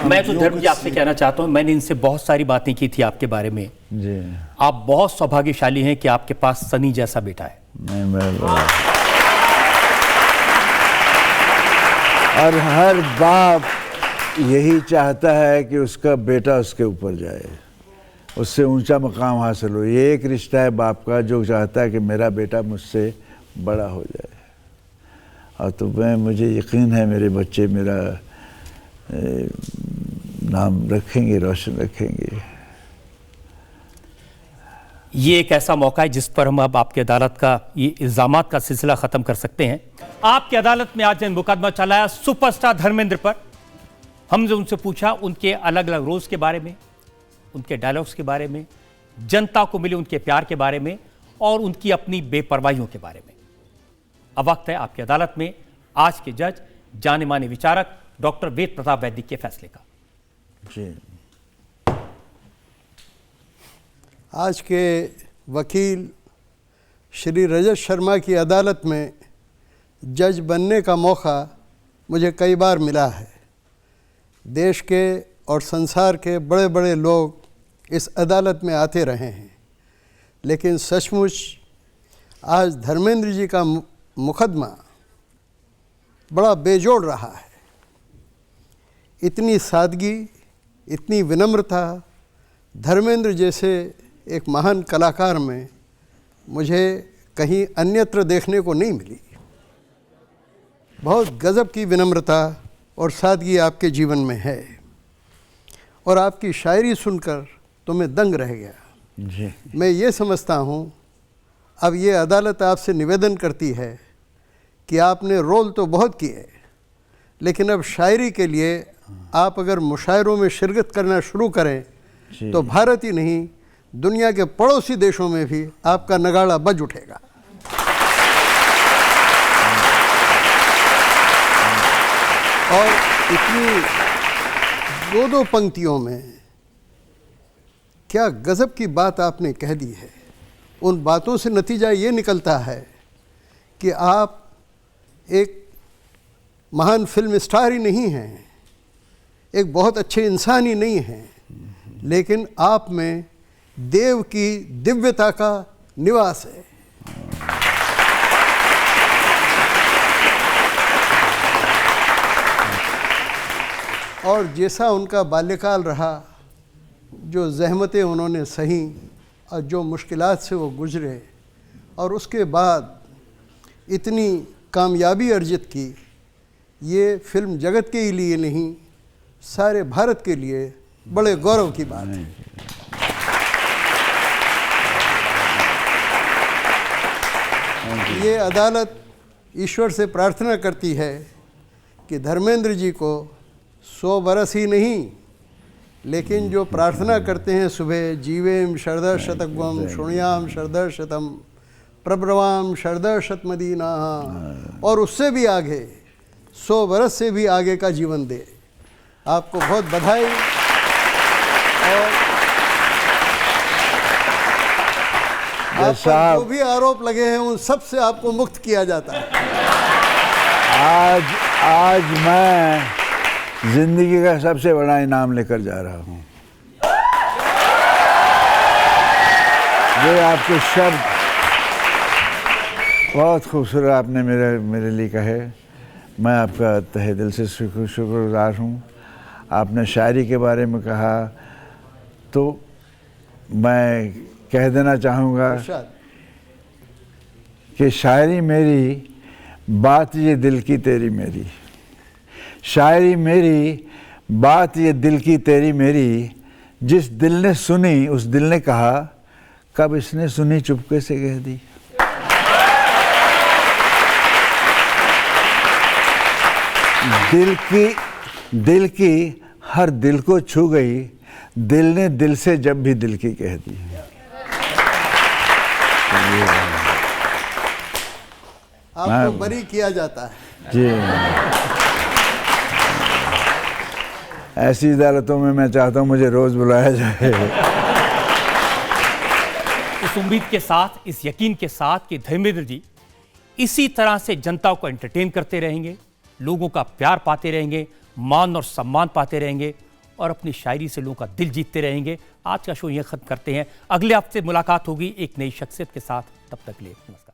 मैं तो धर्म जी आपसे कहना चाहता हूँ, मैंने इनसे बहुत सारी बातें की थी आपके बारे में
जी।
आप बहुत सौभाग्यशाली हैं कि आपके पास सनी जैसा बेटा है।
और हर बाप यही चाहता है कि उसका बेटा उसके ऊपर जाए, उससे ऊंचा मकाम हासिल हो। ये एक रिश्ता है बाप का जो चाहता है कि मेरा बेटा मुझसे बड़ा हो जाए। और तो मुझे यकीन है मेरे बच्चे मेरा नाम रखेंगे, रोशन रखेंगे।
ये एक ऐसा मौका है जिस पर हम अब आपकी अदालत का ये इल्जामात का सिलसिला खत्म कर सकते हैं। आपकी अदालत में आज मुकदमा चलाया सुपरस्टार धर्मेंद्र पर। हमने उनसे पूछा उनके अलग अलग रोल्स के बारे में, उनके डायलॉग्स के बारे में, जनता को मिले उनके प्यार के बारे में, और उनकी अपनी बेपरवाहियों के बारे में। अब वक्त है आपकी अदालत में आज के जज, जाने माने विचारक डॉक्टर वेद प्रताप वैदिक के फैसले का।
जी।
आज के वकील श्री रजत शर्मा की अदालत में जज बनने का मौका मुझे कई बार मिला है। देश के और संसार के बड़े बड़े लोग इस अदालत में आते रहे हैं, लेकिन सचमुच आज धर्मेंद्र जी का मुकदमा बड़ा बेजोड़ रहा है। इतनी सादगी, इतनी विनम्रता धर्मेंद्र जैसे एक महान कलाकार में मुझे कहीं अन्यत्र देखने को नहीं मिली। बहुत गज़ब की विनम्रता और सादगी आपके जीवन में है, और आपकी शायरी सुनकर तो मैं दंग रह गया।
जी।
मैं ये समझता हूँ अब ये अदालत आपसे निवेदन करती है कि आपने रोल तो बहुत किए, लेकिन अब शायरी के लिए आप अगर मुशायरों में शिरकत करना शुरू करें तो भारत ही नहीं दुनिया के पड़ोसी देशों में भी आपका नगाड़ा बज उठेगा। और इतनी दो पंक्तियों में क्या गज़ब की बात आपने कह दी है। उन बातों से नतीजा ये निकलता है कि आप एक महान फिल्म स्टार ही नहीं हैं, एक बहुत अच्छे इंसान ही नहीं हैं, लेकिन आप में देव की दिव्यता का निवास है। और जैसा उनका बाल्यकाल रहा, जो ज़हमतें उन्होंने सही और जो मुश्किलात से वो गुज़रे, और उसके बाद इतनी कामयाबी अर्जित की, ये फिल्म जगत के ही लिए नहीं सारे भारत के लिए बड़े गौरव की बात है। ये अदालत ईश्वर से प्रार्थना करती है कि धर्मेंद्र जी को 100 बरस ही नहीं, लेकिन जो प्रार्थना करते हैं सुबह, जीवेम शरद शतकवम शृणुयाम शरद शतम प्रब्रवाम शरद शतमदीना, और उससे भी आगे 100 बरस से भी आगे का जीवन दे। आपको बहुत बधाई। और आप पर जो भी आरोप लगे हैं उन सब से आपको मुक्त किया जाता है।
आज मैं जिंदगी का सबसे बड़ा इनाम लेकर जा रहा हूँ। जो आपके शब्द बहुत खूबसूरत आपने मेरे लिए कहे, मैं आपका तहे दिल से शुक्रगुजार हूँ। आपने शायरी के बारे में कहा तो मैं कह देना चाहूँगा कि शायरी मेरी, बात ये दिल की तेरी मेरी। शायरी मेरी, बात ये दिल की तेरी मेरी। जिस दिल ने सुनी उस दिल ने कहा, कब इसने सुनी चुपके से कह दी। दिल की हर दिल को छू गई, दिल ने दिल से जब भी दिल की कह दी।
आपको बरी किया जाता है
जी। ऐसी अदालतों में मैं चाहता हूँ मुझे रोज बुलाया जाए।
इस उम्मीद के साथ, इस यकीन के साथ कि धर्मेंद्र जी इसी तरह से जनता को एंटरटेन करते रहेंगे, लोगों का प्यार पाते रहेंगे, मान और सम्मान पाते रहेंगे और अपनी शायरी से लोगों का दिल जीतते रहेंगे। आज का शो यह खत्म करते हैं। अगले हफ्ते मुलाकात होगी एक नई शख्सियत के साथ। तब तक के लिए नमस्कार।